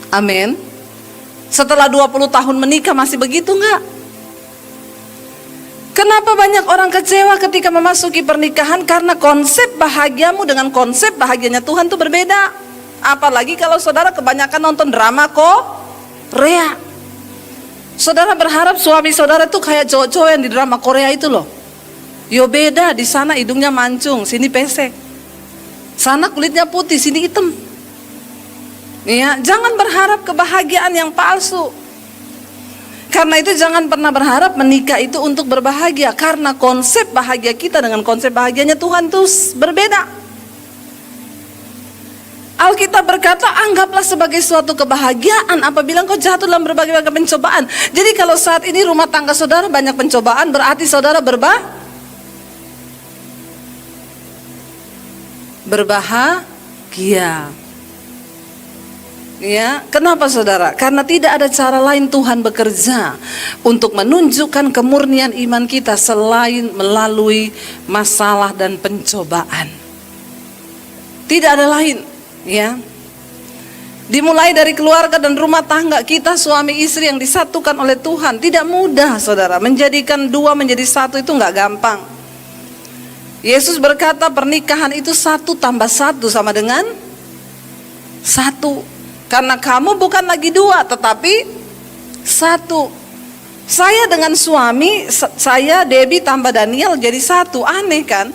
Amin. Setelah 20 tahun menikah masih begitu nggak? Kenapa banyak orang kecewa ketika memasuki pernikahan? Karena konsep bahagiamu dengan konsep bahagianya Tuhan itu berbeda. Apalagi kalau saudara kebanyakan nonton drama Korea. Saudara berharap suami saudara itu kayak cowok-cowok yang di drama Korea itu loh. Yo beda, di sana hidungnya mancung, sini pesek. Sana kulitnya putih, sini hitam. Ya, jangan berharap kebahagiaan yang palsu. Karena itu jangan pernah berharap menikah itu untuk berbahagia. Karena konsep bahagia kita dengan konsep bahagianya Tuhan itu berbeda. Alkitab berkata, anggaplah sebagai suatu kebahagiaan apabila engkau jatuh dalam berbagai-bagai pencobaan. Jadi kalau saat ini rumah tangga saudara banyak pencobaan, berarti saudara berbahagia. Ya, kenapa saudara? Karena tidak ada cara lain Tuhan bekerja untuk menunjukkan kemurnian iman kita selain melalui masalah dan pencobaan. Tidak ada lain, ya. Dimulai dari keluarga dan rumah tangga kita, suami istri yang disatukan oleh Tuhan. Tidak mudah saudara, menjadikan dua menjadi satu itu nggak gampang. Yesus berkata pernikahan itu 1 tambah 1 sama dengan 1. Karena kamu bukan lagi 2 tetapi 1. Saya dengan suami, saya Debbie tambah Daniel jadi 1. Aneh kan?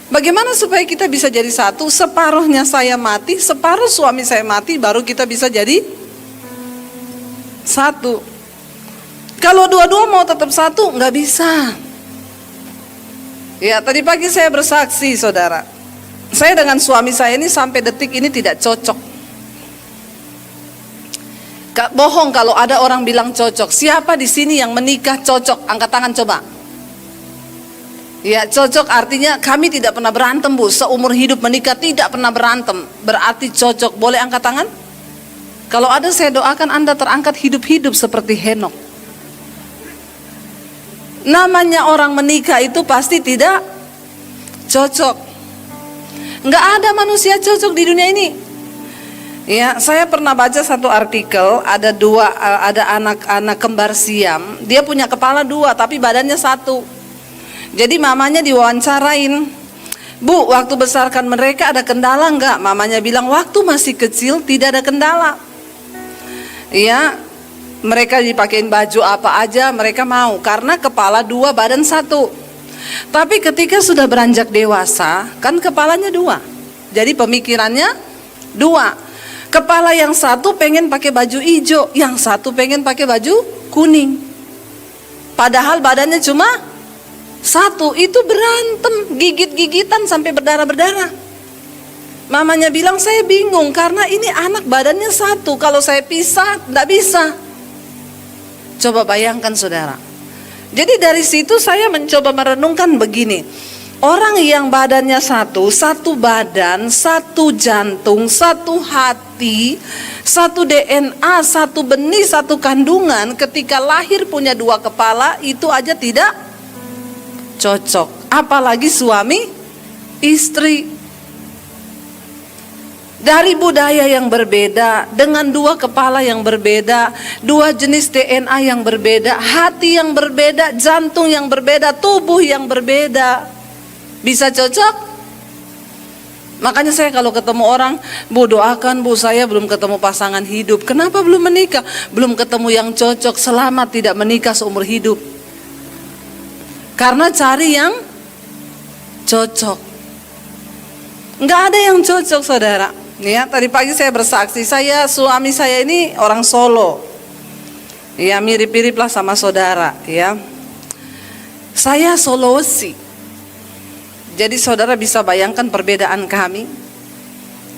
Bagaimana supaya kita bisa jadi satu? Separuhnya saya mati, separuh suami saya mati, baru kita bisa jadi satu. Kalau dua-dua mau tetap satu, nggak bisa. Ya, tadi pagi saya bersaksi, saudara. Saya dengan suami saya ini sampai detik ini tidak cocok. Bohong kalau ada orang bilang cocok. Siapa di sini yang menikah cocok? Angkat tangan coba. Ya, cocok artinya kami tidak pernah berantem, Bu. Seumur hidup menikah tidak pernah berantem. Berarti cocok. Boleh angkat tangan? Kalau ada, saya doakan Anda terangkat hidup-hidup seperti Henok. Namanya orang menikah itu pasti tidak cocok. Nggak ada manusia cocok di dunia ini. Ya, saya pernah baca satu artikel, ada anak-anak kembar siam. Dia punya kepala dua, tapi badannya satu. Jadi mamanya diwawancarain, Bu, waktu besarkan mereka ada kendala enggak? Mamanya bilang waktu masih kecil tidak ada kendala. Ya, mereka dipakein baju apa aja mereka mau, karena kepala dua badan satu. Tapi ketika sudah beranjak dewasa, kan kepalanya dua, jadi pemikirannya dua. Kepala yang satu pengen pakai baju hijau, yang satu pengen pakai baju kuning. Padahal badannya cuma satu. Itu berantem, gigit-gigitan sampai berdarah-berdarah. Mamanya bilang, saya bingung karena ini anak badannya satu, kalau saya pisah tidak bisa. Coba bayangkan, saudara. Jadi dari situ saya mencoba merenungkan begini. Orang yang badannya satu, satu badan, satu jantung, satu hati, satu DNA, satu benih, satu kandungan, ketika lahir punya dua kepala, itu aja tidak cocok. Apalagi suami istri. Dari budaya yang berbeda, dengan dua kepala yang berbeda, dua jenis DNA yang berbeda, hati yang berbeda, jantung yang berbeda, tubuh yang berbeda, bisa cocok? Makanya saya kalau ketemu orang, Bu, doakan Bu, saya belum ketemu pasangan hidup. Kenapa belum menikah? Belum ketemu yang cocok. Selamat tidak menikah seumur hidup. Karena cari yang cocok. Nggak ada yang cocok, saudara. Ya, tadi pagi saya bersaksi, suami saya ini orang Solo. Ya, mirip-mirip lah sama saudara, ya. Saya Sulawesi. Jadi saudara bisa bayangkan perbedaan kami.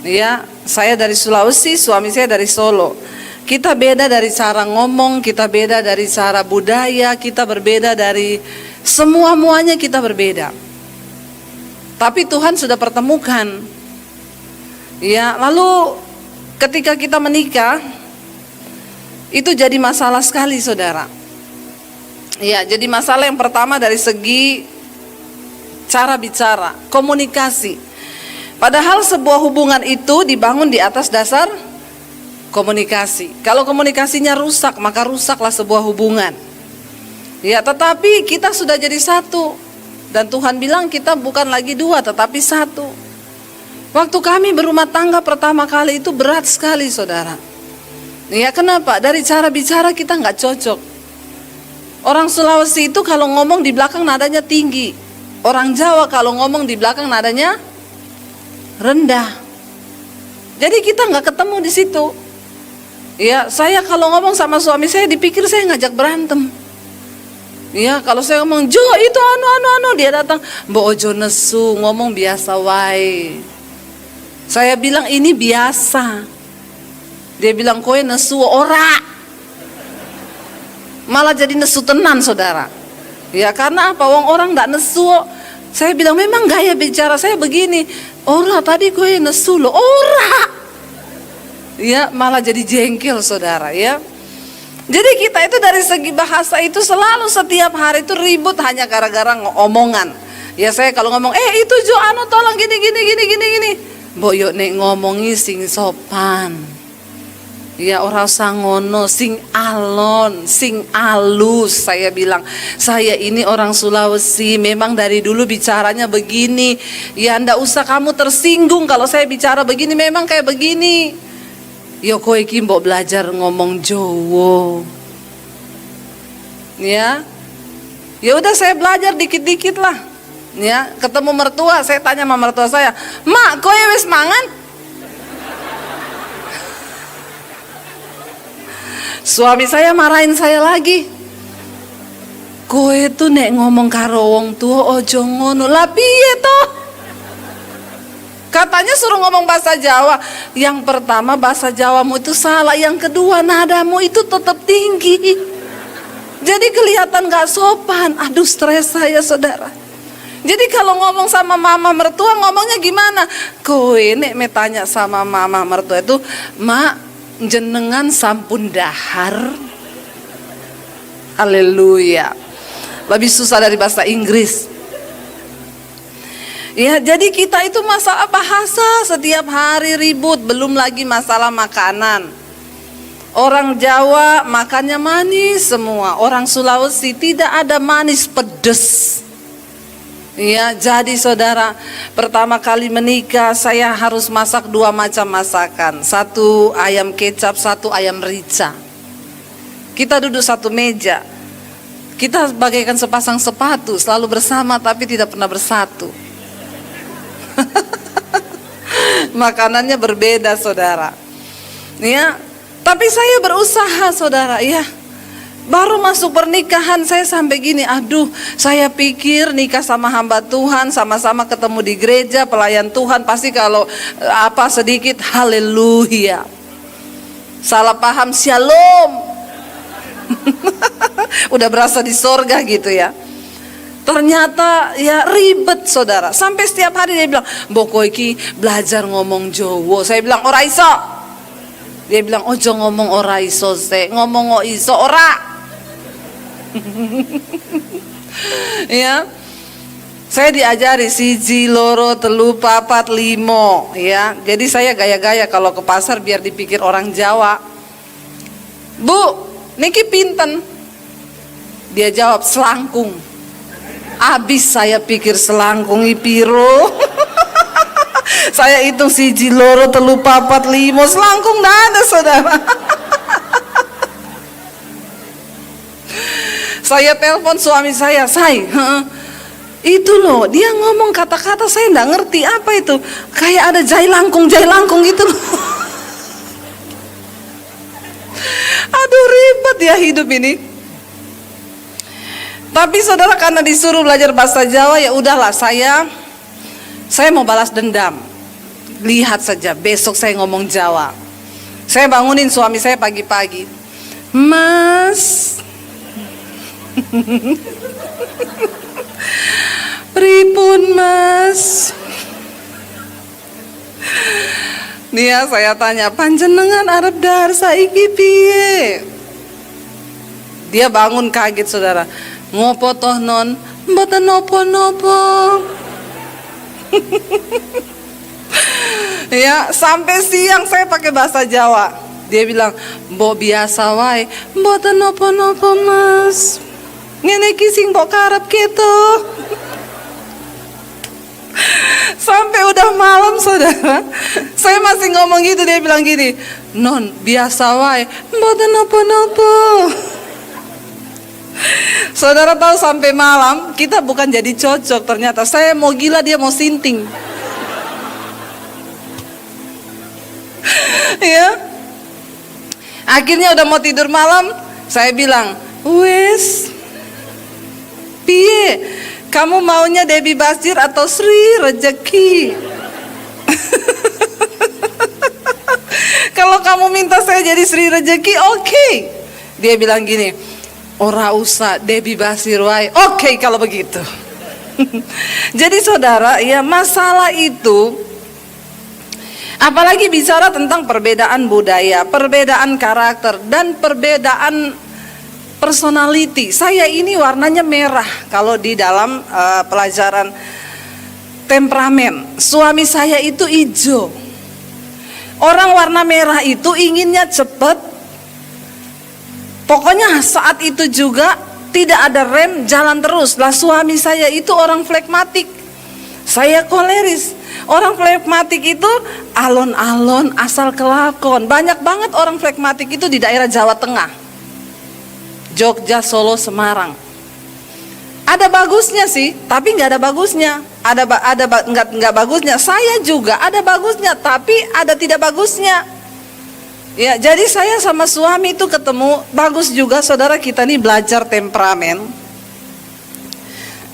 Ya, saya dari Sulawesi, suami saya dari Solo. Kita beda dari cara ngomong, kita beda dari cara budaya, kita berbeda dari semua-muanya, kita berbeda. Tapi Tuhan sudah pertemukan. Ya, lalu ketika kita menikah, itu jadi masalah sekali, saudara. Ya, jadi masalah yang pertama dari segi cara bicara, komunikasi. Padahal sebuah hubungan itu dibangun di atas dasar komunikasi. Kalau komunikasinya rusak, maka rusaklah sebuah hubungan. Ya, tetapi kita sudah jadi satu. Dan Tuhan bilang kita bukan lagi dua, tetapi satu. Waktu kami berumah tangga pertama kali itu berat sekali, saudara. Ya, kenapa? Dari cara bicara kita nggak cocok. Orang Sulawesi itu kalau ngomong di belakang nadanya tinggi. Orang Jawa kalau ngomong di belakang nadanya rendah. Jadi kita nggak ketemu di situ. Ya, saya kalau ngomong sama suami saya dipikir saya ngajak berantem. Ya, kalau saya ngomong, Jo itu anu, dia datang, Mbok ojo nesu, ngomong biasa wae. Saya bilang ini biasa. Dia bilang kowe nesu ora. Malah jadi nesu tenan, saudara. Ya, karena apa? Orang ndak nesu. Saya bilang memang gaya bicara saya begini. Ora tadi kowe nesu lo, ora. Ya, malah jadi jengkel, saudara, ya. Jadi kita itu dari segi bahasa itu selalu setiap hari itu ribut hanya gara-gara omongan. Ya, saya kalau ngomong, itu Jo anu tolong gini. Mbok yo nek ngomongi sing sopan. Ya, ora usah ngono, sing alon, sing alus. Saya bilang, saya ini orang Sulawesi, memang dari dulu bicaranya begini. Ya, ndak usah kamu tersinggung kalau saya bicara begini, memang kayak begini. Yo kowe iki mbok belajar ngomong Jawa. Ya. Ya udah saya belajar dikit-dikit lah. Ya, ketemu mertua, saya tanya sama mertua saya, "Mak, kowe wis mangan?" Suami saya marahin saya lagi. "Kowe tuh nek ngomong karo wong tua ojo ngono." Lah piye toh? Katanya suruh ngomong bahasa Jawa. Yang pertama bahasa Jawamu itu salah, yang kedua nadamu itu tetap tinggi. Jadi kelihatan gak sopan. Aduh, stres saya, saudara. Jadi kalau ngomong sama mama mertua ngomongnya gimana? Kowe nek me tanya sama mama mertua itu, "Mak, jenengan sampun dahar." Haleluya. Lebih susah dari bahasa Inggris. Ya, jadi kita itu masalah bahasa setiap hari ribut, belum lagi masalah makanan. Orang Jawa makannya manis semua, orang Sulawesi tidak ada manis, pedes. Ya, jadi saudara, pertama kali menikah saya harus masak 2 macam masakan. 1 ayam kecap, 1 ayam rica. Kita duduk satu meja. Kita bagaikan sepasang sepatu, selalu bersama tapi tidak pernah bersatu. Makanannya berbeda, saudara. Ya, tapi saya berusaha, saudara, ya. Baru masuk pernikahan saya sampai gini, aduh, saya pikir nikah sama hamba Tuhan, sama-sama ketemu di gereja, pelayan Tuhan, pasti kalau apa sedikit haleluya. Salah paham, shalom. Udah berasa di sorga gitu ya. Ternyata ya ribet, saudara. Sampai setiap hari dia bilang, "Mbok iki belajar ngomong Jawa." Saya bilang, "Ora iso." Dia bilang, "Ojo ngomong ora iso, ngomong kok iso ora." Ya, saya diajari 1, 2, 3, 4, 5. Ya, jadi saya gaya-gaya kalau ke pasar biar dipikir orang Jawa. "Bu, niki pinten?" Dia jawab, "Selangkung." Abis saya pikir selangkung piro. Saya hitung 1, 2, 3, 4, 5, selangkung nggak ada, saudara. Saya telepon suami saya, itu loh, dia ngomong kata-kata saya nggak ngerti apa itu, kayak ada jai langkung gitu loh. Aduh, ribet ya hidup ini. Tapi saudara, karena disuruh belajar bahasa Jawa, ya udahlah, saya mau balas dendam. Lihat saja, besok saya ngomong Jawa. Saya bangunin suami saya pagi-pagi, "Mas, pripun Mas?" Dia saya tanya, "Panjenengan arep dahar saiki piye?" Dia bangun kaget, saudara. "Ngopo toh non?" "Mboten nopo-nopo." Ya, sampai siang saya pakai bahasa Jawa. Dia bilang, "Mbok biasa wae." "Mboten nopo-nopo Mas. Ngene iki sing mbok karep gitu." Sampai udah malam, saudara, saya masih ngomong gitu. Dia bilang gini, "Non, biasa wae." "Mboten nopo-nopo." Saudara tahu, sampai malam kita bukan jadi cocok. Ternyata saya mau gila, dia mau sinting. Ya, akhirnya udah mau tidur malam, saya bilang, "Wes, piye? Kamu maunya Debbie Basir atau Sri Rezeki?" "Kalau kamu minta saya jadi Sri Rezeki, oke." Dia bilang gini, "Ora usah, Debbie Basir wae." "Oke, kalau begitu." Jadi saudara, ya, masalah itu, apalagi bicara tentang perbedaan budaya, perbedaan karakter, dan perbedaan personality. Saya ini warnanya merah kalau di dalam pelajaran temperamen. Suami saya itu hijau. Orang warna merah itu inginnya cepat. Pokoknya saat itu juga tidak ada rem, jalan terus. Lah suami saya itu orang flegmatik. Saya koleris. Orang flegmatik itu alon-alon, asal kelakon. Banyak banget orang flegmatik itu di daerah Jawa Tengah, Jogja, Solo, Semarang. Ada bagusnya sih, tapi nggak ada bagusnya. Nggak bagusnya. Saya juga ada bagusnya, tapi ada tidak bagusnya. Ya, jadi saya sama suami itu ketemu, bagus juga saudara kita nih belajar temperamen.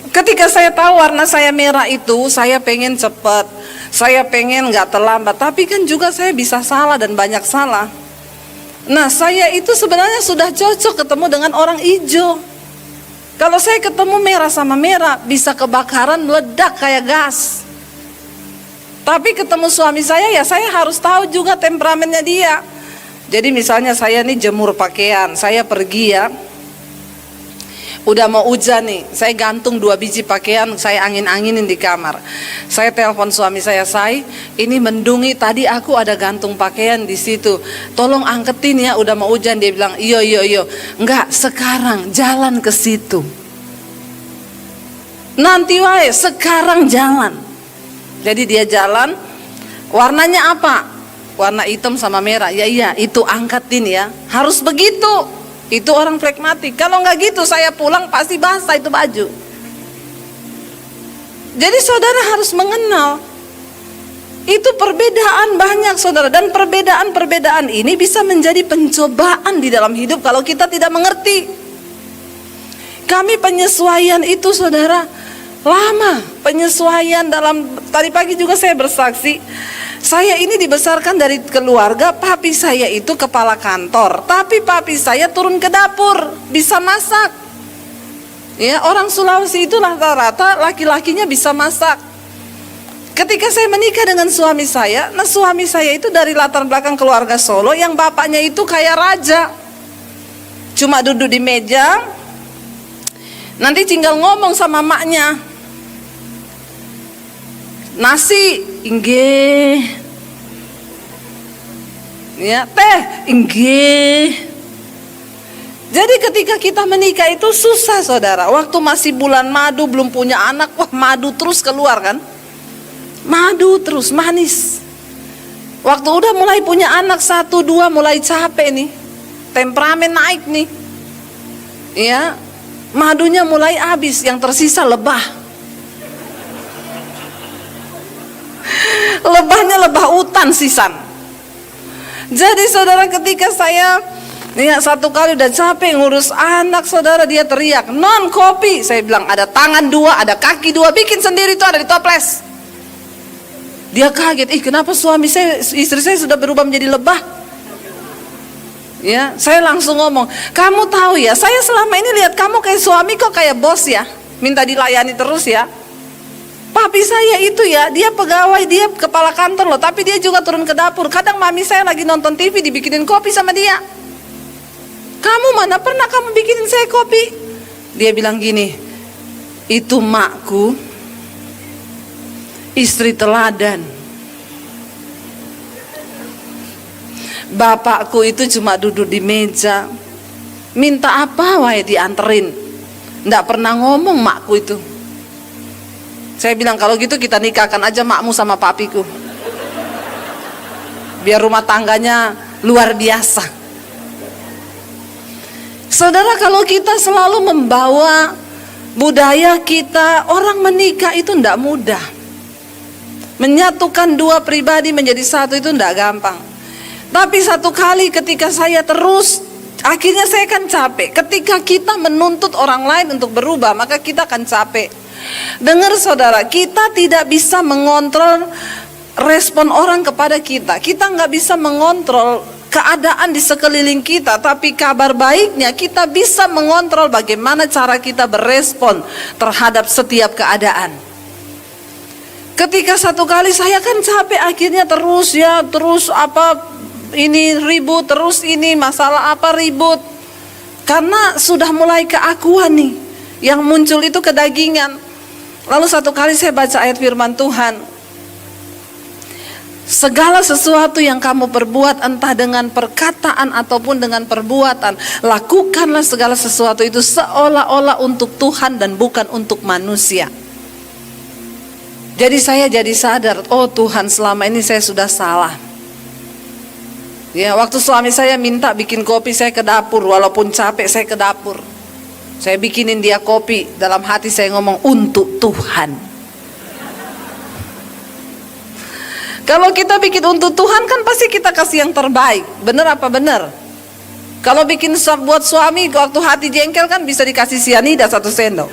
Ketika saya tahu warna saya merah itu, saya pengen cepat, saya pengen nggak terlambat, tapi kan juga saya bisa salah dan banyak salah. Nah, saya itu sebenarnya sudah cocok ketemu dengan orang hijau. Kalau saya ketemu merah sama merah, bisa kebakaran meledak kayak gas. Tapi ketemu suami saya, ya saya harus tahu juga temperamennya dia. Jadi misalnya saya nih jemur pakaian, saya pergi ya, udah mau hujan nih, saya gantung 2 biji pakaian, saya angin-anginin di kamar. Saya telepon suami saya, ini mendungi, tadi aku ada gantung pakaian di situ, tolong angketin ya, udah mau hujan. Dia bilang, iyo, enggak, sekarang jalan ke situ. Nanti wae, sekarang jalan. Jadi dia jalan, warnanya apa? Warna hitam sama merah. Ya iya, itu angkatin ya. Harus begitu. Itu orang pragmatik. Kalau nggak gitu, saya pulang pasti basah itu baju. Jadi saudara harus mengenal. Itu perbedaan banyak saudara. Dan perbedaan-perbedaan ini bisa menjadi pencobaan di dalam hidup kalau kita tidak mengerti. Kami penyesuaian itu saudara lama. Penyesuaian dalam, tadi pagi juga saya bersaksi. Saya ini dibesarkan dari keluarga, papi saya itu kepala kantor, tapi papi saya turun ke dapur, bisa masak. Ya, orang Sulawesi itu rata-rata laki-lakinya bisa masak. Ketika saya menikah dengan suami saya, nah suami saya itu dari latar belakang keluarga Solo yang bapaknya itu kayak raja. Cuma duduk di meja, nanti tinggal ngomong sama maknya. Nasi, inggih. Ya, teh, inggih. Jadi ketika kita menikah itu susah saudara. Waktu masih bulan madu, belum punya anak, wah madu terus keluar kan. Madu terus, manis. Waktu udah mulai punya anak 1, 2, mulai capek nih. Temperamen naik nih. Ya, madunya mulai habis, yang tersisa lebah. Lebahnya lebah hutan sisan. Jadi saudara ketika saya satu kali udah capek ngurus anak saudara, dia teriak, non kopi. Saya bilang ada tangan 2, ada kaki 2, bikin sendiri tuh, ada di toples. Dia kaget, kenapa istri saya sudah berubah menjadi lebah. Ya, saya langsung ngomong, kamu tahu ya, saya selama ini lihat kamu kayak suami kok kayak bos ya, minta dilayani terus ya. Papi saya itu ya, dia pegawai, dia kepala kantor loh, tapi dia juga turun ke dapur. Kadang mami saya lagi nonton TV, dibikinin kopi sama dia. Kamu mana pernah kamu bikinin saya kopi? Dia bilang gini, itu makku, istri teladan. Bapakku itu cuma duduk di meja, minta apa wae dianterin. Nggak pernah ngomong makku itu. Saya bilang kalau gitu kita nikahkan aja makmu sama papiku, biar rumah tangganya luar biasa. Saudara, kalau kita selalu membawa budaya kita, orang menikah itu tidak mudah. Menyatukan 2 pribadi menjadi satu itu tidak gampang. Tapi satu kali ketika saya terus, akhirnya saya akan capek. Ketika kita menuntut orang lain untuk berubah, maka kita akan capek. Dengar saudara, kita tidak bisa mengontrol respon orang kepada kita. Kita nggak bisa mengontrol keadaan di sekeliling kita. Tapi kabar baiknya kita bisa mengontrol bagaimana cara kita berespon terhadap setiap keadaan. Ketika satu kali saya kan capek, akhirnya terus ini ribut, terus ini masalah apa ribut. Karena sudah mulai keakuan nih, yang muncul itu kedagingan. Lalu satu kali saya baca ayat firman Tuhan, segala sesuatu yang kamu perbuat, entah dengan perkataan ataupun dengan perbuatan, lakukanlah segala sesuatu itu seolah-olah untuk Tuhan dan bukan untuk manusia. Jadi saya jadi sadar, oh Tuhan, selama ini saya sudah salah. Ya, waktu suami saya minta bikin kopi, saya ke dapur, walaupun capek saya ke dapur. Saya bikinin dia kopi, dalam hati saya ngomong untuk Tuhan. Kalau kita bikin untuk Tuhan kan pasti kita kasih yang terbaik. Bener apa bener? Kalau bikin buat suami waktu hati jengkel kan bisa dikasih sianida 1 sendok.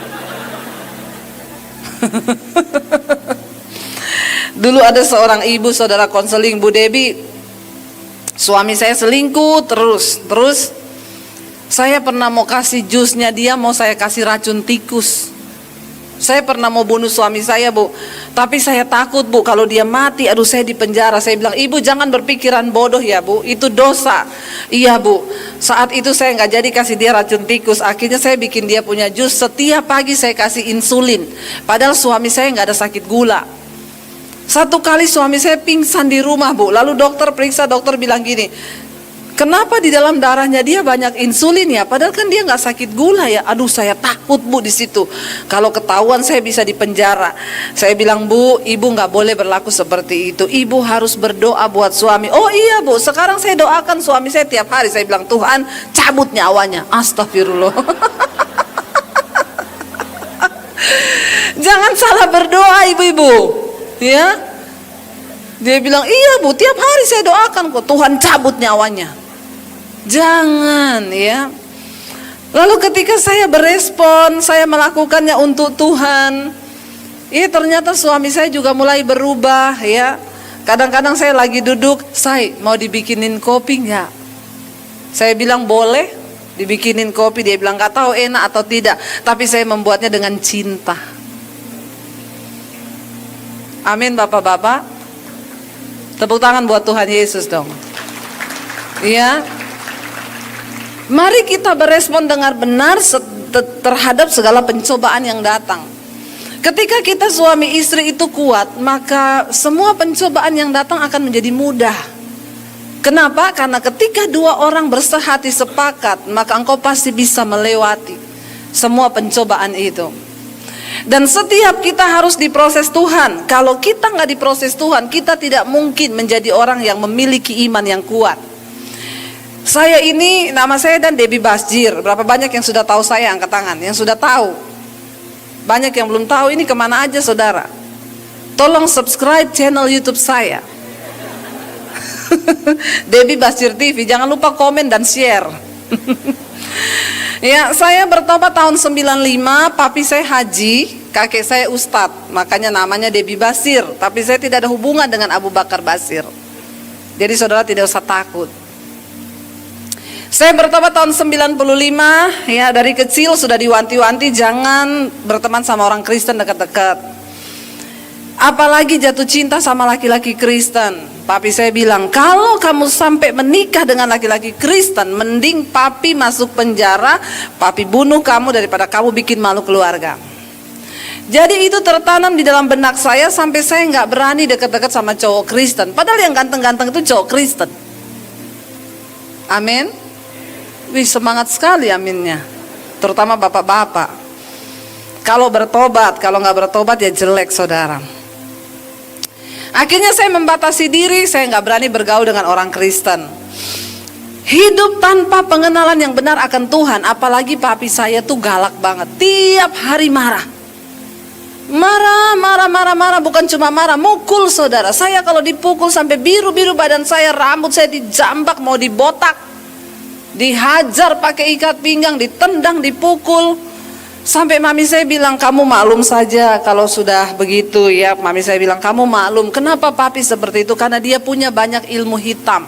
Dulu ada seorang ibu, saudara konseling, Bu Debi, suami saya selingkuh terus saya pernah mau kasih jusnya dia, mau saya kasih racun tikus. Saya pernah mau bunuh suami saya, Bu, tapi saya takut, Bu, kalau dia mati, aduh saya di penjara. Saya bilang, ibu jangan berpikiran bodoh ya, Bu, itu dosa. Iya, Bu. Saat itu saya nggak jadi kasih dia racun tikus. Akhirnya saya bikin dia punya jus. Setiap pagi saya kasih insulin, padahal suami saya nggak ada sakit gula. Satu kali suami saya pingsan di rumah, Bu. Lalu dokter periksa, dokter bilang gini, kenapa di dalam darahnya dia banyak insulin ya? Padahal kan dia nggak sakit gula ya. Aduh saya takut, Bu, di situ. Kalau ketahuan saya bisa dipenjara. Saya bilang, Bu, ibu nggak boleh berlaku seperti itu. Ibu harus berdoa buat suami. Oh iya, Bu, sekarang saya doakan suami saya tiap hari. Saya bilang, Tuhan cabut nyawanya. Astagfirullah. Jangan salah berdoa, ibu-ibu. Ya, dia bilang, iya, Bu, tiap hari saya doakan kok, Tuhan cabut nyawanya. Jangan, ya. Lalu ketika saya berespon, saya melakukannya untuk Tuhan, ternyata suami saya juga mulai berubah, ya. Kadang-kadang saya lagi duduk, saya mau dibikinin kopi nggak? Saya bilang boleh dibikinin kopi. Dia bilang nggak tahu enak atau tidak, tapi saya membuatnya dengan cinta. Amin, bapak-bapak. Tepuk tangan buat Tuhan Yesus dong. Ya. Mari kita berespon dengan benar terhadap segala pencobaan yang datang. Ketika kita suami istri itu kuat, maka semua pencobaan yang datang akan menjadi mudah. Kenapa? Karena ketika dua orang bersehati sepakat, maka engkau pasti bisa melewati semua pencobaan itu. Dan setiap kita harus diproses Tuhan. Kalau kita nggak diproses Tuhan, kita tidak mungkin menjadi orang yang memiliki iman yang kuat. Saya ini, nama saya dan Debbie Basjir. Berapa banyak yang sudah tahu saya? Angkat tangan. Yang sudah tahu. Banyak yang belum tahu, ini kemana aja saudara? Tolong subscribe channel YouTube saya. Debbie Basjir TV. Jangan lupa komen dan share. Ya, saya bertobat tahun 95, papi saya haji, kakek saya ustadz, makanya namanya Debbie Basir. Tapi saya tidak ada hubungan dengan Abu Bakar Basir. Jadi saudara tidak usah takut. Saya bertobat tahun 95, ya dari kecil sudah diwanti-wanti jangan berteman sama orang Kristen dekat-dekat. Apalagi jatuh cinta sama laki-laki Kristen. Papi saya bilang, kalau kamu sampai menikah dengan laki-laki Kristen, mending papi masuk penjara, papi bunuh kamu daripada kamu bikin malu keluarga. Jadi itu tertanam di dalam benak saya sampai saya nggak berani dekat-dekat sama cowok Kristen. Padahal yang ganteng-ganteng itu cowok Kristen. Amin. Wih, semangat sekali aminnya. Terutama bapak-bapak. Kalau bertobat, kalau nggak bertobat ya jelek saudara. Akhirnya saya membatasi diri, saya nggak berani bergaul dengan orang Kristen. Hidup tanpa pengenalan yang benar akan Tuhan, apalagi papi saya tuh galak banget. Tiap hari marah. Marah, bukan cuma marah, mukul saudara. Saya kalau dipukul sampai biru-biru badan saya, rambut saya dijambak, mau dibotak. Dihajar pakai ikat pinggang, ditendang, dipukul. Sampai mami saya bilang, kamu maklum saja kalau sudah begitu ya. Mami saya bilang, kamu maklum. Kenapa papi seperti itu? Karena dia punya banyak ilmu hitam.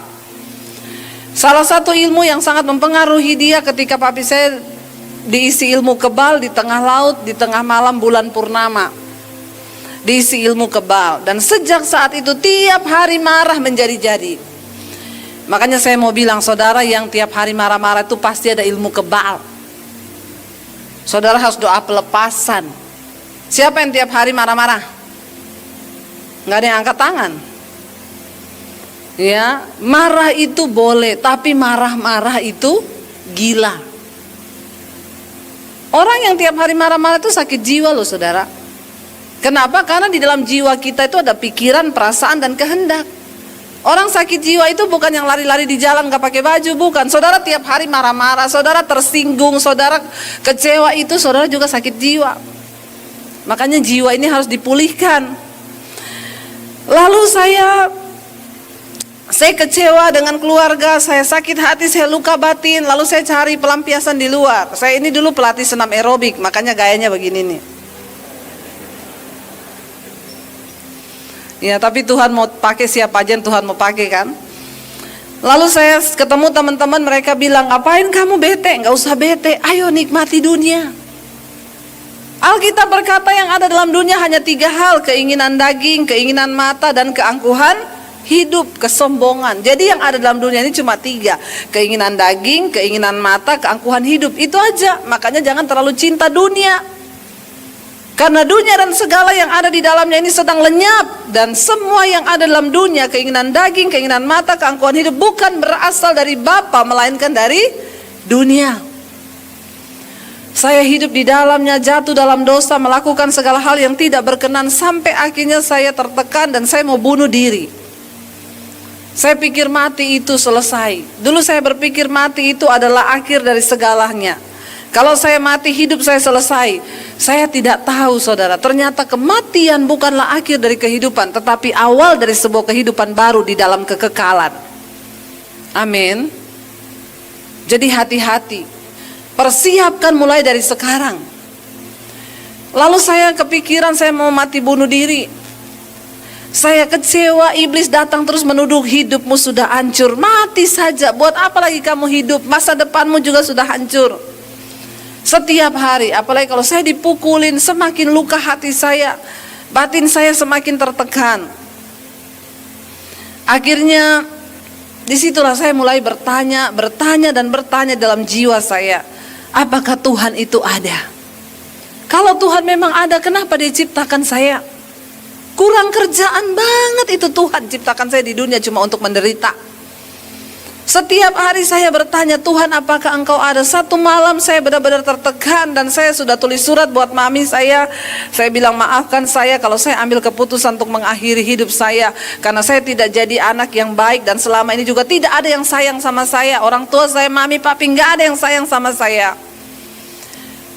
Salah satu ilmu yang sangat mempengaruhi dia ketika papi saya diisi ilmu kebal di tengah laut, di tengah malam bulan purnama. Diisi ilmu kebal. Dan sejak saat itu tiap hari marah menjadi-jadi. Makanya saya mau bilang, saudara yang tiap hari marah-marah itu pasti ada ilmu kebal. Saudara harus doa pelepasan. Siapa yang tiap hari marah-marah? Nggak ada yang angkat tangan. Ya, marah itu boleh, tapi marah-marah itu gila. Orang yang tiap hari marah-marah itu sakit jiwa loh saudara. Kenapa? Karena di dalam jiwa kita itu ada pikiran, perasaan, dan kehendak. Orang sakit jiwa itu bukan yang lari-lari di jalan gak pakai baju, bukan. Saudara tiap hari marah-marah, saudara tersinggung, saudara kecewa, itu saudara juga sakit jiwa. Makanya jiwa ini harus dipulihkan. Lalu saya kecewa dengan keluarga, saya sakit hati, saya luka batin, lalu saya cari pelampiasan di luar. Saya ini dulu pelatih senam aerobik, makanya gayanya begini nih. Ya, tapi Tuhan mau pakai siapa aja yang Tuhan mau pakai kan. Lalu saya ketemu teman-teman, mereka bilang, ngapain kamu bete? Nggak usah bete, ayo nikmati dunia. Alkitab berkata yang ada dalam dunia hanya 3 hal, keinginan daging, keinginan mata, dan keangkuhan hidup, kesombongan. Jadi yang ada dalam dunia ini cuma 3, keinginan daging, keinginan mata, keangkuhan hidup, itu aja. Makanya jangan terlalu cinta dunia. Karena dunia dan segala yang ada di dalamnya ini sedang lenyap. Dan semua yang ada dalam dunia, keinginan daging, keinginan mata, keangkuhan hidup, bukan berasal dari Bapa, melainkan dari dunia. Saya hidup di dalamnya, jatuh dalam dosa, melakukan segala hal yang tidak berkenan, sampai akhirnya saya tertekan dan saya mau bunuh diri. Saya pikir mati itu selesai. Dulu saya berpikir mati itu adalah akhir dari segalanya. Kalau saya mati, hidup saya selesai. Saya tidak tahu, saudara, ternyata kematian bukanlah akhir dari kehidupan, tetapi awal dari sebuah kehidupan baru di dalam kekekalan. Amin. Jadi hati-hati, persiapkan mulai dari sekarang. Lalu saya kepikiran saya mau mati bunuh diri. Saya kecewa, iblis datang terus menuduh, hidupmu sudah hancur, mati saja, buat apa lagi kamu hidup, masa depanmu juga sudah hancur. Setiap hari, apalagi kalau saya dipukulin, semakin luka hati saya, batin saya semakin tertekan. Akhirnya disitulah saya mulai bertanya dalam jiwa saya, apakah Tuhan itu ada? Kalau Tuhan memang ada, kenapa Dia ciptakan saya? Kurang kerjaan banget itu Tuhan ciptakan saya di dunia cuma untuk menderita. Setiap hari saya bertanya, Tuhan apakah Engkau ada? Satu malam saya benar-benar tertekan dan saya sudah tulis surat buat mami saya. Saya bilang, maafkan saya kalau saya ambil keputusan untuk mengakhiri hidup saya, karena saya tidak jadi anak yang baik dan selama ini juga tidak ada yang sayang sama saya. Orang tua saya, mami, papi, nggak ada yang sayang sama saya.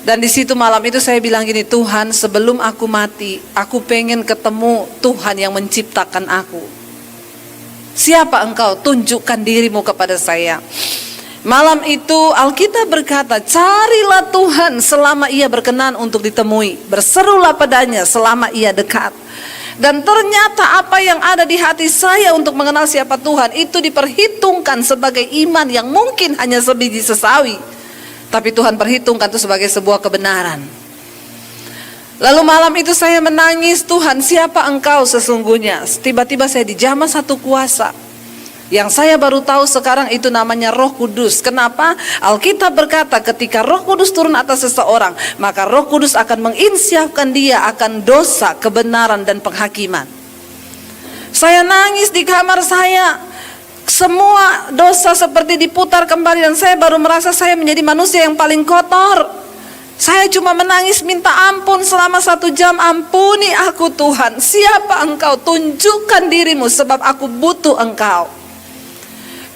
Dan di situ malam itu saya bilang gini, Tuhan, sebelum aku mati, aku pengen ketemu Tuhan yang menciptakan aku. Siapa Engkau? Tunjukkan dirimu kepada saya. Malam itu Alkitab berkata, carilah Tuhan selama Ia berkenan untuk ditemui, berserulah padanya selama Ia dekat. Dan ternyata apa yang ada di hati saya untuk mengenal siapa Tuhan, itu diperhitungkan sebagai iman yang mungkin hanya sebiji sesawi, tapi Tuhan perhitungkan itu sebagai sebuah kebenaran. Lalu malam itu saya menangis, Tuhan siapa Engkau sesungguhnya? Tiba-tiba saya dijamah satu kuasa. Yang saya baru tahu sekarang itu namanya Roh Kudus. Kenapa? Alkitab berkata ketika Roh Kudus turun atas seseorang, maka Roh Kudus akan menginsyafkan dia akan dosa, kebenaran, dan penghakiman. Saya nangis di kamar saya. Semua dosa seperti diputar kembali dan saya baru merasa saya menjadi manusia yang paling kotor. Saya cuma menangis minta ampun selama 1 jam. Ampuni aku Tuhan. Siapa Engkau? Tunjukkan dirimu sebab aku butuh Engkau.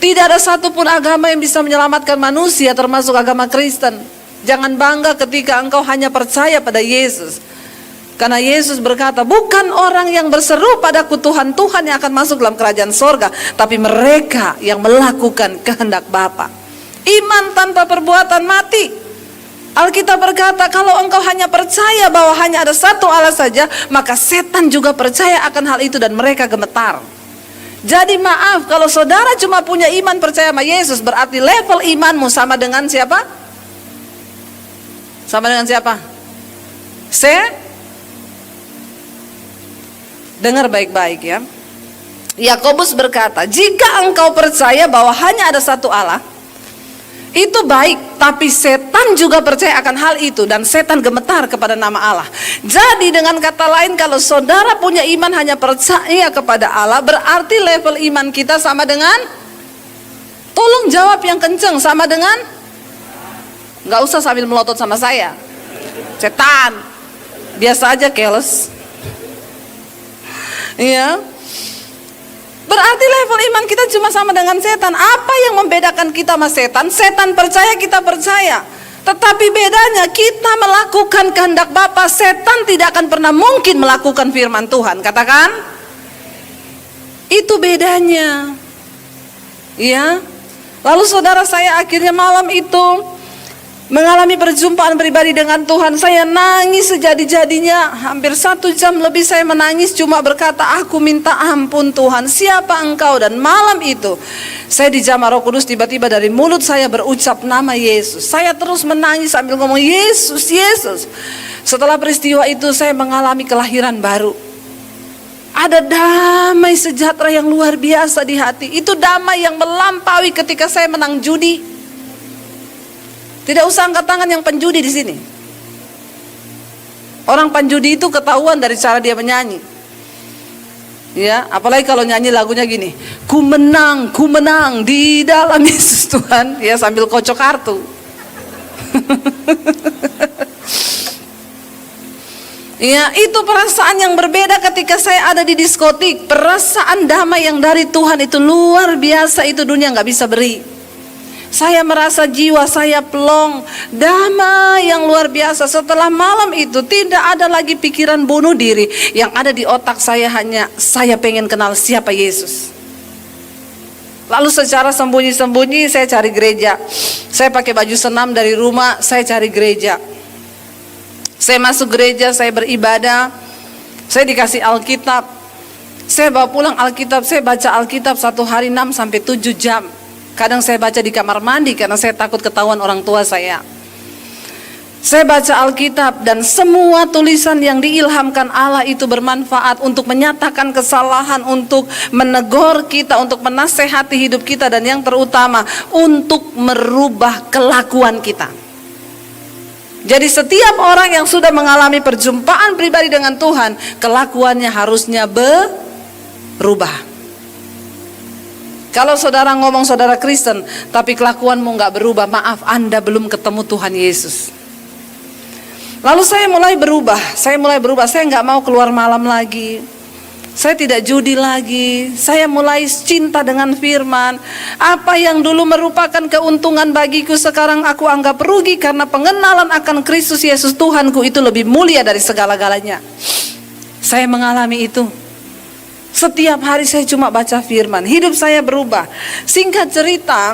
Tidak ada satupun agama yang bisa menyelamatkan manusia, termasuk agama Kristen. Jangan bangga ketika engkau hanya percaya pada Yesus. Karena Yesus berkata, bukan orang yang berseru padaku Tuhan, Tuhan yang akan masuk dalam kerajaan sorga, tapi mereka yang melakukan kehendak Bapa. Iman tanpa perbuatan mati. Alkitab berkata, kalau engkau hanya percaya bahwa hanya ada satu Allah saja, maka setan juga percaya akan hal itu dan mereka gemetar. Jadi maaf, kalau saudara cuma punya iman percaya sama Yesus, berarti level imanmu sama dengan siapa? Sama dengan siapa? Dengar baik-baik ya. Yakobus berkata, jika engkau percaya bahwa hanya ada satu Allah, itu baik, tapi setan juga percaya akan hal itu dan setan gemetar kepada nama Allah. Jadi dengan kata lain, kalau saudara punya iman hanya percaya kepada Allah, berarti level iman kita sama dengan, tolong jawab yang kenceng, sama dengan, nggak usah sambil melotot sama saya, setan, biasa aja, keles. Iya. Berarti level iman kita cuma sama dengan setan. Apa yang membedakan kita sama setan? Setan percaya, kita percaya. Tetapi bedanya kita melakukan kehendak Bapa. Setan tidak akan pernah mungkin melakukan firman Tuhan. Katakan, itu bedanya. Ya. Lalu saudara, saya akhirnya malam itu mengalami perjumpaan pribadi dengan Tuhan. Saya nangis sejadi-jadinya. Hampir 1 jam lebih saya menangis, cuma berkata, aku minta ampun Tuhan, siapa engkau? Dan malam itu saya dijamah Roh Kudus, tiba-tiba dari mulut saya berucap nama Yesus. Saya terus menangis sambil ngomong Yesus, Yesus. Setelah peristiwa itu saya mengalami kelahiran baru. Ada damai sejahtera yang luar biasa di hati. Itu damai yang melampaui ketika saya menang judi. Tidak usah angkat tangan yang penjudi di sini. Orang penjudi itu ketahuan dari cara dia menyanyi. Ya, apalagi kalau nyanyi lagunya gini, ku menang di dalam Yesus Tuhan, ya sambil kocok kartu. Ya, itu perasaan yang berbeda ketika saya ada di diskotik. Perasaan damai yang dari Tuhan itu luar biasa, itu dunia nggak bisa beri. Saya merasa jiwa saya plong, damai yang luar biasa. Setelah malam itu tidak ada lagi pikiran bunuh diri. Yang ada di otak saya hanya saya pengen kenal siapa Yesus. Lalu secara sembunyi-sembunyi saya cari gereja. Saya pakai baju senam dari rumah, saya cari gereja. Saya masuk gereja, saya beribadah. Saya dikasih Alkitab. Saya bawa pulang Alkitab, saya baca Alkitab 1 hari 6 sampai 7 jam. Kadang saya baca di kamar mandi karena saya takut ketahuan orang tua saya. Saya baca Alkitab dan semua tulisan yang diilhamkan Allah itu bermanfaat untuk menyatakan kesalahan, untuk menegur kita, untuk menasehati hidup kita, dan yang terutama untuk merubah kelakuan kita. Jadi setiap orang yang sudah mengalami perjumpaan pribadi dengan Tuhan, kelakuannya harusnya berubah. Kalau saudara ngomong saudara Kristen, tapi kelakuanmu nggak berubah, maaf, Anda belum ketemu Tuhan Yesus. Lalu saya mulai berubah, saya nggak mau keluar malam lagi. Saya tidak judi lagi. Saya mulai cinta dengan firman. Apa yang dulu merupakan keuntungan bagiku, sekarang aku anggap rugi karena pengenalan akan Kristus Yesus Tuhanku itu lebih mulia dari segala-galanya. Saya mengalami itu. Setiap hari saya cuma baca firman. Hidup saya berubah. Singkat cerita,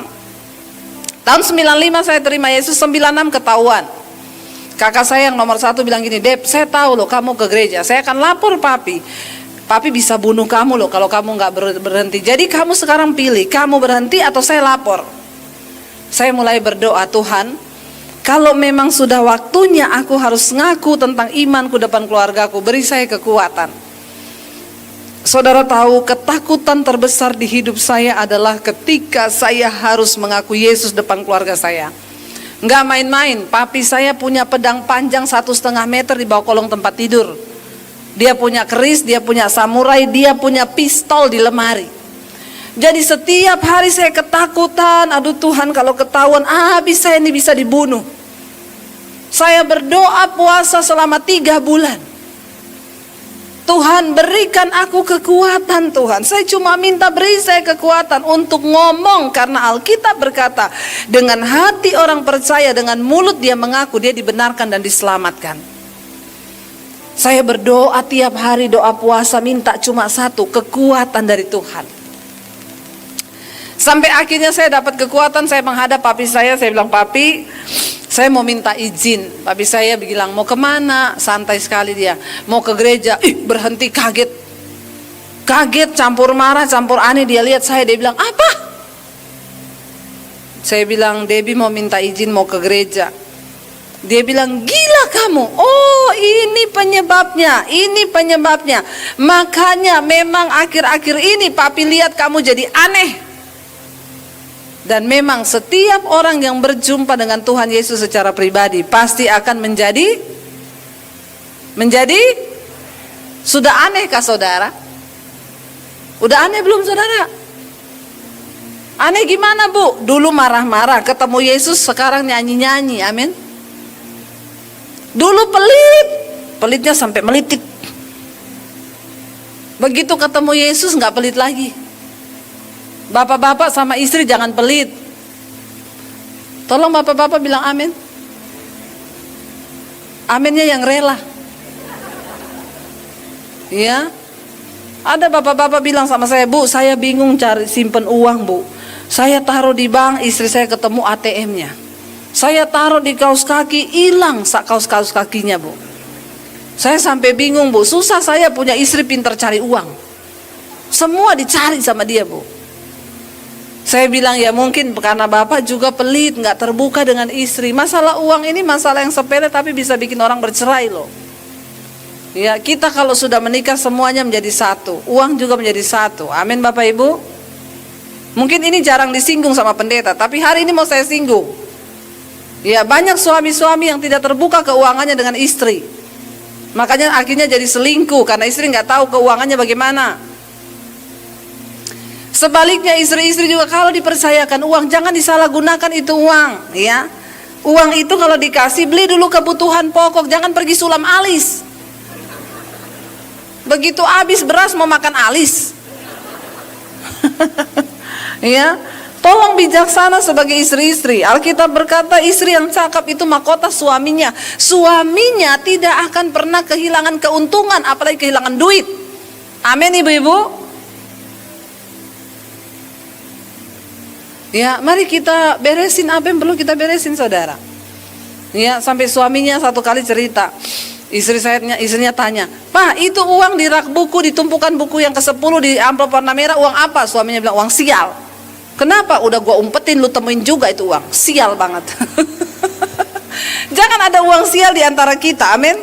tahun 95 saya terima Yesus, 96 ketahuan. Kakak saya yang nomor 1 bilang gini, Dep, saya tahu loh kamu ke gereja, saya akan lapor papi. Papi bisa bunuh kamu loh kalau kamu gak berhenti. Jadi kamu sekarang pilih, kamu berhenti atau saya lapor. Saya mulai berdoa, Tuhan, kalau memang sudah waktunya aku harus ngaku tentang imanku depan keluargaku, beri saya kekuatan. Saudara tahu, ketakutan terbesar di hidup saya adalah ketika saya harus mengaku Yesus depan keluarga saya. Nggak main-main, papi saya punya pedang panjang 1,5 meter di bawah kolong tempat tidur. Dia punya keris, dia punya samurai, dia punya pistol di lemari. Jadi setiap hari saya ketakutan, aduh Tuhan kalau ketahuan habis saya ini bisa dibunuh. Saya berdoa puasa selama 3 bulan. Tuhan berikan aku kekuatan Tuhan. Saya cuma minta beri saya kekuatan untuk ngomong. Karena Alkitab berkata, dengan hati orang percaya, dengan mulut dia mengaku, dia dibenarkan dan diselamatkan. Saya berdoa tiap hari, doa puasa, minta cuma satu, kekuatan dari Tuhan. Sampai akhirnya saya dapat kekuatan, saya menghadap papi saya bilang, papi, saya mau minta izin. Papi saya bilang, mau kemana? Santai sekali dia. Mau ke gereja. Berhenti, kaget. Kaget, campur marah, campur aneh. Dia lihat saya, dia bilang, apa? Saya bilang, Debbie mau minta izin mau ke gereja. Dia bilang, gila kamu. Oh, ini penyebabnya. Ini penyebabnya. Makanya memang akhir-akhir ini papi lihat kamu jadi aneh. Dan memang setiap orang yang berjumpa dengan Tuhan Yesus secara pribadi pasti akan menjadi sudah aneh kah saudara? Udah aneh belum saudara? Aneh gimana bu? Dulu marah-marah, ketemu Yesus sekarang nyanyi-nyanyi, amin. Dulu pelitnya sampai melitit. Begitu ketemu Yesus nggak pelit lagi. Bapak-bapak sama istri jangan pelit. Tolong bapak-bapak bilang amin. Aminnya yang rela. Ya. Ada bapak-bapak bilang sama saya, Bu, saya bingung cari simpen uang, Bu. Saya taruh di bank, istri saya ketemu ATM-nya. Saya taruh di kaos kaki, hilang kaos kakinya, Bu. Saya sampai bingung, Bu. Susah saya punya istri pintar cari uang. Semua dicari sama dia, Bu. Saya bilang ya mungkin karena bapak juga pelit, nggak terbuka dengan istri. Masalah uang ini masalah yang sepele tapi bisa bikin orang bercerai loh. Ya, kita kalau sudah menikah semuanya menjadi satu, uang juga menjadi satu. Amin Bapak Ibu. Mungkin ini jarang disinggung sama pendeta, tapi hari ini mau saya singgung. Ya, banyak suami-suami yang tidak terbuka keuangannya dengan istri. Makanya akhirnya jadi selingkuh karena istri nggak tahu keuangannya bagaimana. Sebaliknya istri-istri juga kalau dipercayakan uang jangan disalahgunakan itu uang, ya. Uang itu kalau dikasih beli dulu kebutuhan pokok, jangan pergi sulam alis. Begitu habis beras mau makan alis. Ya, tolong bijaksana sebagai istri-istri. Alkitab berkata istri yang cakap itu mahkota suaminya. Suaminya tidak akan pernah kehilangan keuntungan, apalagi kehilangan duit. Amin ibu-ibu. Ya, mari kita beresin apa yang perlu kita beresin, saudara. Ya, sampai suaminya satu kali cerita, istrinya tanya, Pak, itu uang di rak buku, ditumpukan buku yang ke-10 di amplop warna merah, uang apa? Suaminya bilang, uang sial. Kenapa? Udah gua umpetin, lu temuin juga itu uang. Sial banget. Jangan ada uang sial di antara kita, amin.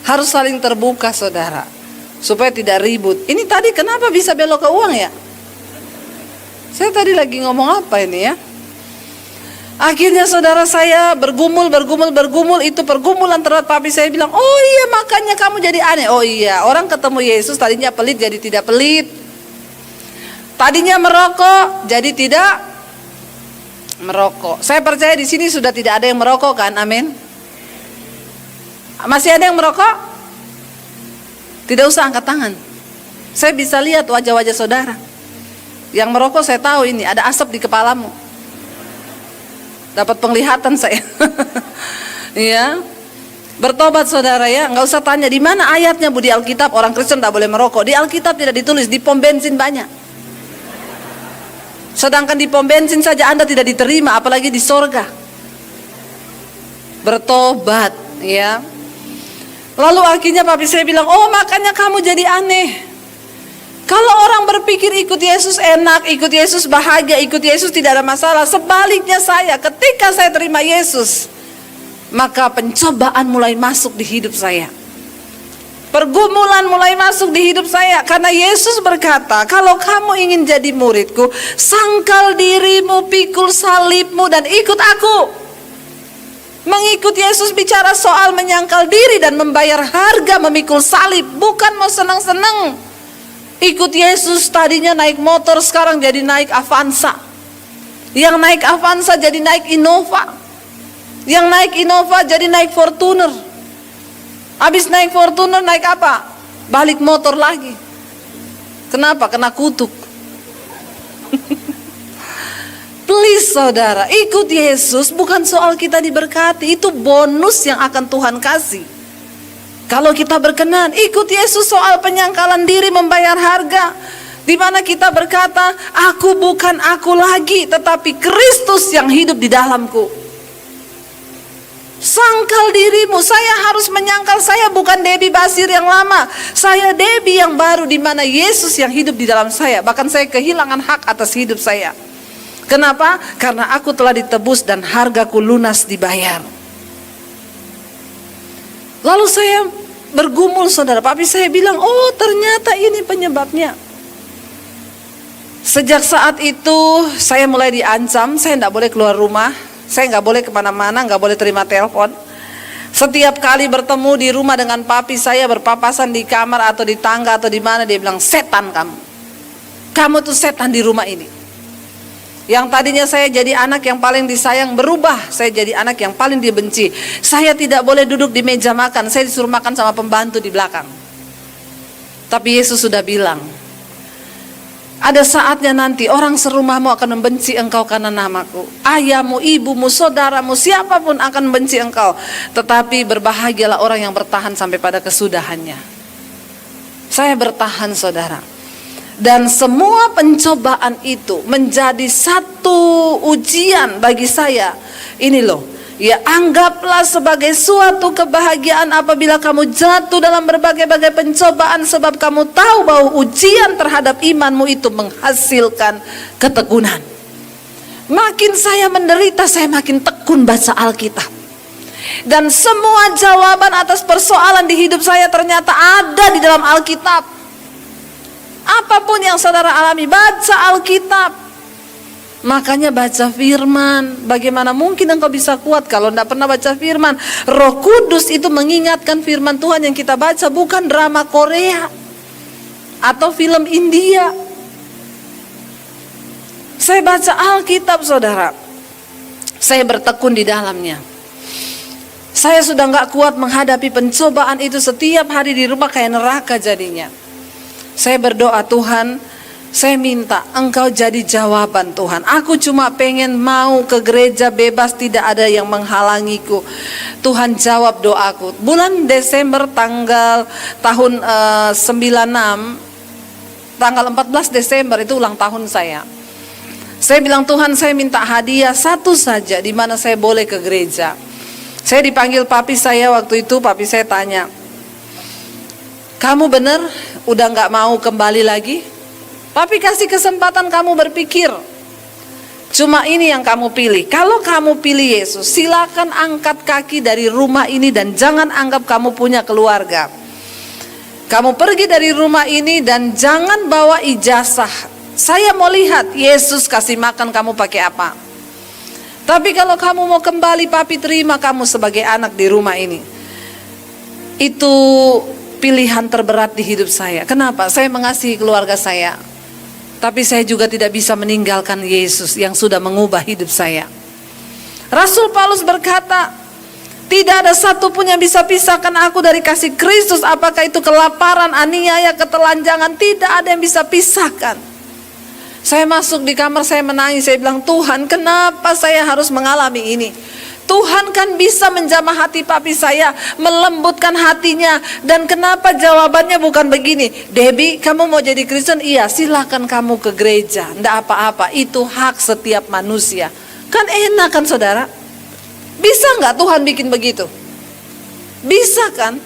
Harus saling terbuka, saudara, supaya tidak ribut. Ini tadi kenapa bisa belok ke uang ya? Saya tadi lagi ngomong apa ini ya? Akhirnya saudara saya bergumul, itu pergumulan terhadap papi saya bilang, oh iya makanya kamu jadi aneh. Oh iya, orang ketemu Yesus tadinya pelit jadi tidak pelit. Tadinya merokok jadi tidak merokok. Saya percaya di sini sudah tidak ada yang merokok kan, amin. Masih ada yang merokok? Tidak usah angkat tangan. Saya bisa lihat wajah-wajah saudara. Yang merokok saya tahu ini ada asap di kepalamu. Dapat penglihatan saya. Iya. Bertobat saudara ya, nggak usah tanya di mana ayatnya Bu di Alkitab orang Kristen tidak boleh merokok. Di Alkitab tidak ditulis, di pom bensin banyak. Sedangkan di pom bensin saja Anda tidak diterima, apalagi di sorga. Bertobat ya. Lalu akhirnya papi saya bilang, oh makanya kamu jadi aneh. Kalau orang berpikir ikut Yesus enak, ikut Yesus bahagia, ikut Yesus tidak ada masalah. Sebaliknya saya, ketika saya terima Yesus, maka pencobaan mulai masuk di hidup saya. Pergumulan mulai masuk di hidup saya. Karena Yesus berkata, kalau kamu ingin jadi muridku, sangkal dirimu, pikul salibmu dan ikut aku. Mengikut Yesus bicara soal menyangkal diri dan membayar harga memikul salib. Bukan mau senang-senang. Ikut Yesus tadinya naik motor, sekarang jadi naik Avanza. Yang naik Avanza jadi naik Innova. Yang naik Innova jadi naik Fortuner. Habis naik Fortuner naik apa? Balik motor lagi. Kenapa? Kena kutuk. Please saudara, ikut Yesus bukan soal kita diberkati. Itu bonus yang akan Tuhan kasih. Kalau kita berkenan, ikut Yesus soal penyangkalan diri, membayar harga. Di mana kita berkata, aku bukan aku lagi, tetapi Kristus yang hidup di dalamku. Sangkal dirimu, saya harus menyangkal saya bukan Debbie Basir yang lama. Saya Debbie yang baru di mana Yesus yang hidup di dalam saya. Bahkan saya kehilangan hak atas hidup saya. Kenapa? Karena aku telah ditebus dan hargaku lunas dibayar. Lalu saya bergumul saudara, papi saya bilang, oh ternyata ini penyebabnya. Sejak saat itu saya mulai diancam, saya tidak boleh keluar rumah, saya nggak boleh kemana-mana, nggak boleh terima telepon. Setiap kali bertemu di rumah dengan papi saya, berpapasan di kamar atau di tangga atau di mana, dia bilang, setan kamu. Kamu tuh setan di rumah ini. Yang tadinya saya jadi anak yang paling disayang berubah, saya jadi anak yang paling dibenci. Saya tidak boleh duduk di meja makan, saya disuruh makan sama pembantu di belakang. Tapi Yesus sudah bilang, Ada saatnya nanti orang serumahmu akan membenci engkau karena namaku. Ayahmu, ibumu, saudaramu, siapapun akan membenci engkau. Tetapi berbahagialah orang yang bertahan sampai pada kesudahannya. Saya bertahan, saudara. Dan semua pencobaan itu menjadi satu ujian bagi saya. Ini loh, ya anggaplah sebagai suatu kebahagiaan apabila kamu jatuh dalam berbagai-bagai pencobaan, sebab kamu tahu bahwa ujian terhadap imanmu itu menghasilkan ketekunan. Makin saya menderita, saya makin tekun baca Alkitab. Dan semua jawaban atas persoalan di hidup saya ternyata ada di dalam Alkitab. Apapun yang saudara alami, baca Alkitab. Makanya baca firman. Bagaimana mungkin engkau bisa kuat kalau tidak pernah baca firman? Roh Kudus itu mengingatkan firman Tuhan yang kita baca, bukan drama Korea atau film India. Saya baca Alkitab, saudara. Saya bertekun di dalamnya. Saya sudah gak kuat menghadapi pencobaan itu. Setiap hari di rumah kayak neraka jadinya. Saya berdoa, Tuhan, saya minta engkau jadi jawaban Tuhan. Aku cuma pengen mau ke gereja bebas, tidak ada yang menghalangiku. Tuhan jawab doaku. Bulan Desember tahun 96, tanggal 14 Desember itu ulang tahun saya. Saya bilang, Tuhan, saya minta hadiah satu saja di mana saya boleh ke gereja. Saya dipanggil papi saya waktu itu. Papi saya tanya, kamu benar udah gak mau kembali lagi? Papi kasih kesempatan kamu berpikir. Cuma ini yang kamu pilih. Kalau kamu pilih Yesus, silakan angkat kaki dari rumah ini dan jangan anggap kamu punya keluarga. Kamu pergi dari rumah ini dan jangan bawa ijazah. Saya mau lihat Yesus kasih makan kamu pakai apa. Tapi kalau kamu mau kembali, papi terima kamu sebagai anak di rumah ini. Itu pilihan terberat di hidup saya. Kenapa? Saya mengasihi keluarga saya. Tapi saya juga tidak bisa meninggalkan Yesus yang sudah mengubah hidup saya. Rasul Paulus berkata, tidak ada satupun yang bisa pisahkan aku dari kasih Kristus. Apakah itu kelaparan, aniaya, ketelanjangan, tidak ada yang bisa pisahkan. Saya masuk di kamar, saya menangis, saya bilang, Tuhan, kenapa saya harus mengalami ini? Tuhan kan bisa menjamah hati papi saya, melembutkan hatinya. Dan kenapa jawabannya bukan begini, Debbie, kamu mau jadi Kristen? Iya, silakan kamu ke gereja, enggak apa-apa, itu hak setiap manusia. Kan enak kan, saudara? Bisa enggak Tuhan bikin begitu? Bisa kan?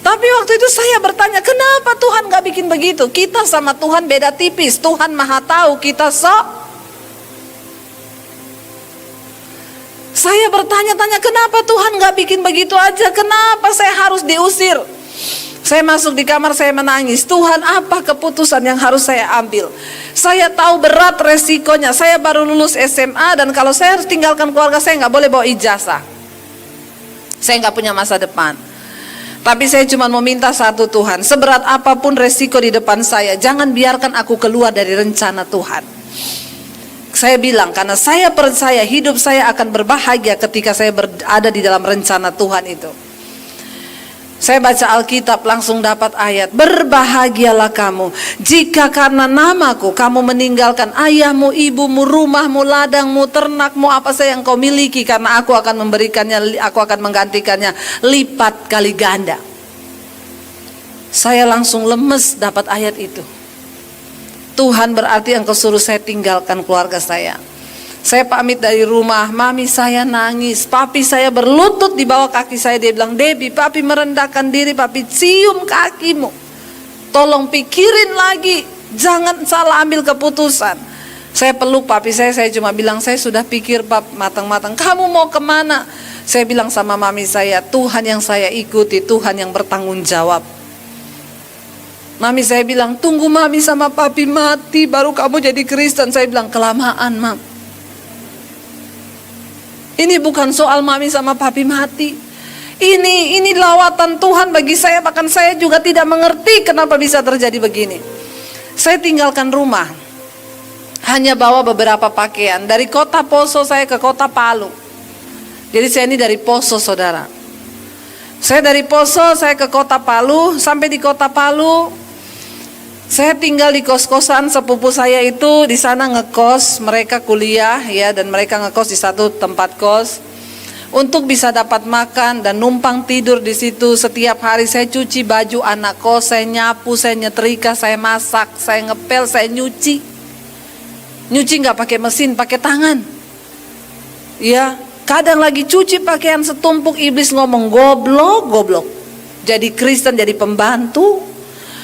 Tapi waktu itu saya bertanya, kenapa Tuhan gak bikin begitu? Kita sama Tuhan beda tipis. Tuhan maha tahu, kita Saya bertanya-tanya, kenapa Tuhan gak bikin begitu aja? Kenapa saya harus diusir? Saya masuk di kamar, saya menangis. Tuhan, apa keputusan yang harus saya ambil? Saya tahu berat resikonya. Saya baru lulus SMA, dan kalau saya harus tinggalkan keluarga, saya gak boleh bawa ijazah. Saya gak punya masa depan. Tapi saya cuma mau minta satu, Tuhan, seberat apapun resiko di depan saya, jangan biarkan aku keluar dari rencana Tuhan. Saya bilang, karena saya percaya hidup saya akan berbahagia ketika saya berada di dalam rencana Tuhan itu. Saya baca Alkitab, langsung dapat ayat, berbahagialah kamu jika karena namaku kamu meninggalkan ayahmu, ibumu, rumahmu, ladangmu, ternakmu, apa saja yang kau miliki, karena aku akan memberikannya, aku akan menggantikannya lipat kali ganda. Saya langsung lemes dapat ayat itu. Tuhan, berarti engkau suruh saya tinggalkan keluarga saya. Saya pamit dari rumah, mami saya nangis, papi saya berlutut di bawah kaki saya. Dia bilang, Debbie, papi merendahkan diri, papi cium kakimu. Tolong pikirin lagi, jangan salah ambil keputusan. Saya peluk papi saya cuma bilang, saya sudah pikir pap matang-matang. Kamu mau kemana? Saya bilang sama mami saya, Tuhan yang saya ikuti, Tuhan yang bertanggung jawab. Mami saya bilang, tunggu mami sama papi mati baru kamu jadi Kristen. Saya bilang, kelamaan, Mam. Ini bukan soal mami sama papi mati. Ini lawatan Tuhan bagi saya. Bahkan saya juga tidak mengerti kenapa bisa terjadi begini. Saya tinggalkan rumah, hanya bawa beberapa pakaian. Dari kota Poso saya ke kota Palu. Jadi saya ini dari Poso, saudara. Saya dari Poso saya ke kota Palu. Sampai di kota Palu, Saya tinggal di kos-kosan sepupu saya itu di sana ngekos, mereka kuliah ya, dan mereka ngekos di satu tempat kos. Untuk bisa dapat makan dan numpang tidur di situ, setiap hari saya cuci baju anak kos, saya nyapu, saya nyetrika, saya masak, saya ngepel, saya nyuci. Nyuci nggak pakai mesin, pakai tangan. Ya, kadang lagi cuci pakaian setumpuk, iblis ngomong goblok. Jadi Kristen, jadi pembantu.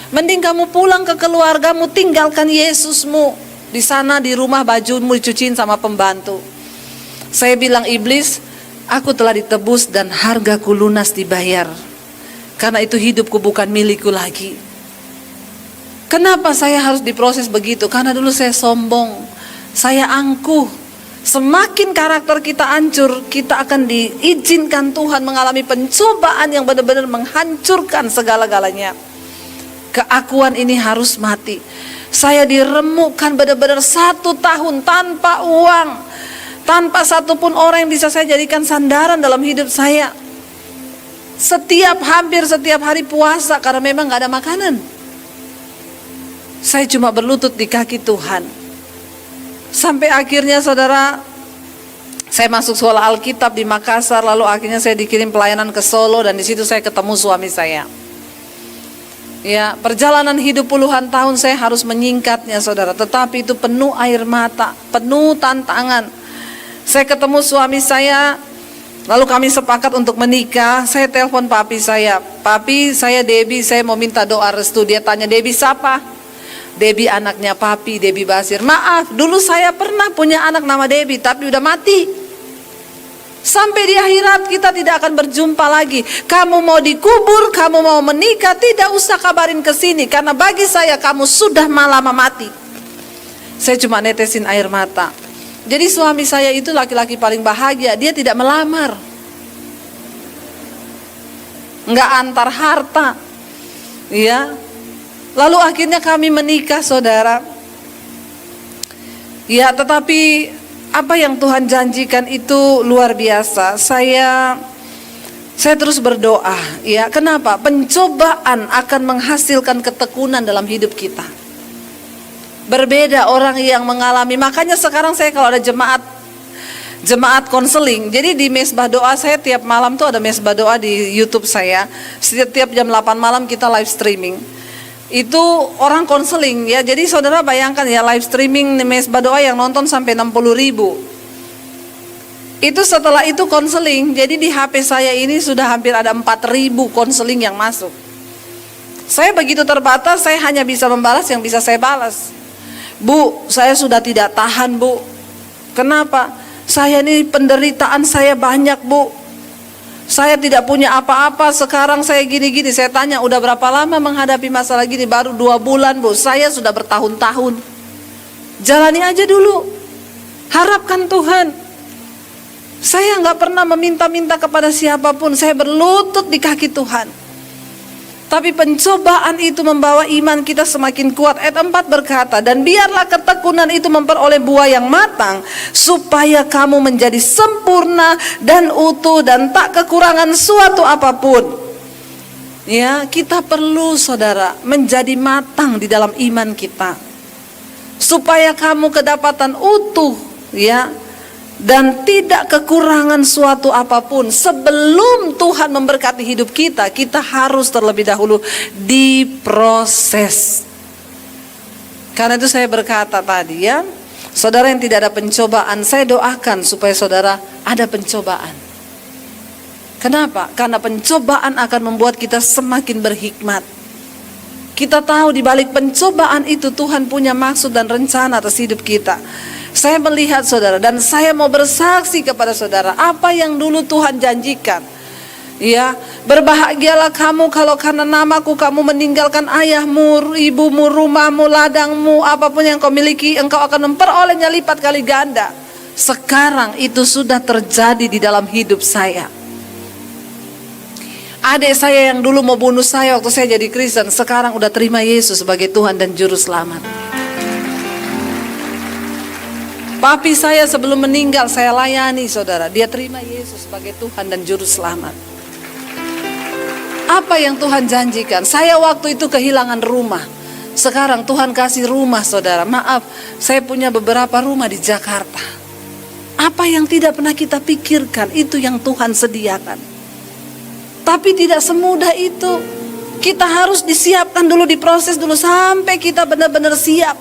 Mending kamu pulang ke keluargamu, tinggalkan Yesusmu. Di sana di rumah bajumu dicuciin sama pembantu. Saya bilang, iblis, aku telah ditebus dan hargaku lunas dibayar. Karena itu hidupku bukan milikku lagi. Kenapa saya harus diproses begitu? Karena dulu saya sombong, saya angkuh. Semakin karakter kita hancur, kita akan diizinkan Tuhan mengalami pencobaan yang benar-benar menghancurkan segala-galanya. Keakuan ini harus mati. Saya diremukkan benar-benar 1 tahun tanpa uang, tanpa satupun orang yang bisa saya jadikan sandaran dalam hidup saya. Hampir setiap hari puasa karena memang gak ada makanan. Saya cuma berlutut di kaki Tuhan. Sampai akhirnya saudara, saya masuk sekolah Alkitab di Makassar, lalu akhirnya saya dikirim pelayanan ke Solo, dan di situ saya ketemu suami saya. Ya, perjalanan hidup puluhan tahun saya harus menyingkatnya saudara, tetapi itu penuh air mata, penuh tantangan. Saya ketemu suami saya, lalu kami sepakat untuk menikah. Saya telepon papi saya, papi saya Debbie, saya mau minta doa restu. Dia tanya, Debbie siapa? Debbie anaknya papi, Debbie Basir. Maaf, dulu saya pernah punya anak nama Debbie, tapi udah mati. Sampai di akhirat kita tidak akan berjumpa lagi. Kamu mau dikubur, kamu mau menikah, tidak usah kabarin ke sini, karena bagi saya kamu sudah lama mati. Saya cuma netesin air mata. Jadi suami saya itu laki-laki paling bahagia. Dia tidak melamar, nggak antar harta, ya. Lalu akhirnya kami menikah saudara. Ya, tetapi apa yang Tuhan janjikan itu luar biasa. Saya terus berdoa, ya. Kenapa? Pencobaan akan menghasilkan ketekunan dalam hidup kita. Berbeda orang yang mengalami. Makanya sekarang saya kalau ada jemaat konseling, jadi di mesbah doa saya tiap malam tuh ada mesbah doa di YouTube saya. Setiap jam 8 malam kita live streaming. Itu orang konseling ya. Jadi saudara bayangkan ya, live streaming mesbah doa yang nonton sampai 60.000. Itu setelah itu konseling. Jadi di HP saya ini sudah hampir ada 4.000 konseling yang masuk. Saya begitu terbatas, saya hanya bisa membalas yang bisa saya balas. Bu, saya sudah tidak tahan bu. Kenapa? Saya ini penderitaan saya banyak bu. Saya tidak punya apa-apa, sekarang saya gini-gini. Saya tanya, udah berapa lama menghadapi masalah gini? Baru 2 bulan bu, saya sudah bertahun-tahun. Jalani aja dulu, harapkan Tuhan. Saya gak pernah meminta-minta kepada siapapun, saya berlutut di kaki Tuhan. Tapi pencobaan itu membawa iman kita semakin kuat. Ayat 4 berkata, dan biarlah ketekunan itu memperoleh buah yang matang, supaya kamu menjadi sempurna dan utuh dan tak kekurangan suatu apapun. Ya, kita perlu saudara menjadi matang di dalam iman kita, supaya kamu kedapatan utuh, ya, dan tidak kekurangan suatu apapun. Sebelum Tuhan memberkati hidup kita, kita harus terlebih dahulu diproses. Karena itu saya berkata tadi ya, saudara yang tidak ada pencobaan, saya doakan supaya saudara ada pencobaan. Kenapa? Karena pencobaan akan membuat kita semakin berhikmat. Kita tahu di balik pencobaan itu Tuhan punya maksud dan rencana atas hidup kita. Saya melihat saudara, dan saya mau bersaksi kepada saudara apa yang dulu Tuhan janjikan. Ya, berbahagialah kamu kalau karena namaku kamu meninggalkan ayahmu, ibumu, rumahmu, ladangmu, apapun yang kau miliki, engkau akan memperolehnya lipat kali ganda. Sekarang itu sudah terjadi di dalam hidup saya. Adik saya yang dulu mau bunuh saya waktu saya jadi Kristen, sekarang udah terima Yesus sebagai Tuhan dan Juru Selamat. Papi saya sebelum meninggal saya layani saudara, dia terima Yesus sebagai Tuhan dan Juru Selamat. Apa yang Tuhan janjikan? Saya waktu itu kehilangan rumah. Sekarang Tuhan kasih rumah saudara. Maaf, saya punya beberapa rumah di Jakarta. Apa yang tidak pernah kita pikirkan, itu yang Tuhan sediakan. Tapi tidak semudah itu. Kita harus disiapkan dulu, diproses dulu sampai kita benar-benar siap.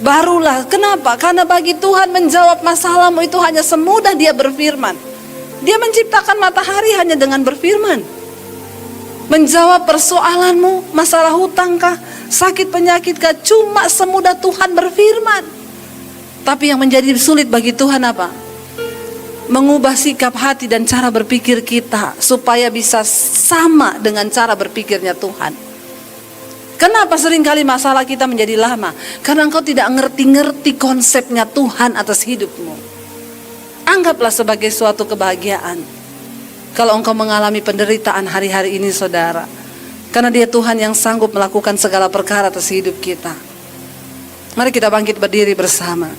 Barulah, kenapa? Karena bagi Tuhan menjawab masalahmu itu hanya semudah Dia berfirman. Dia menciptakan matahari hanya dengan berfirman. Menjawab persoalanmu, masalah hutangkah, sakit penyakitkah, cuma semudah Tuhan berfirman. Tapi yang menjadi sulit bagi Tuhan apa? Mengubah sikap hati dan cara berpikir kita supaya bisa sama dengan cara berpikirnya Tuhan. Kenapa seringkali masalah kita menjadi lama? Karena engkau tidak ngerti-ngerti konsepnya Tuhan atas hidupmu. Anggaplah sebagai suatu kebahagiaan kalau engkau mengalami penderitaan hari-hari ini saudara. Karena Dia Tuhan yang sanggup melakukan segala perkara atas hidup kita. Mari kita bangkit berdiri bersama.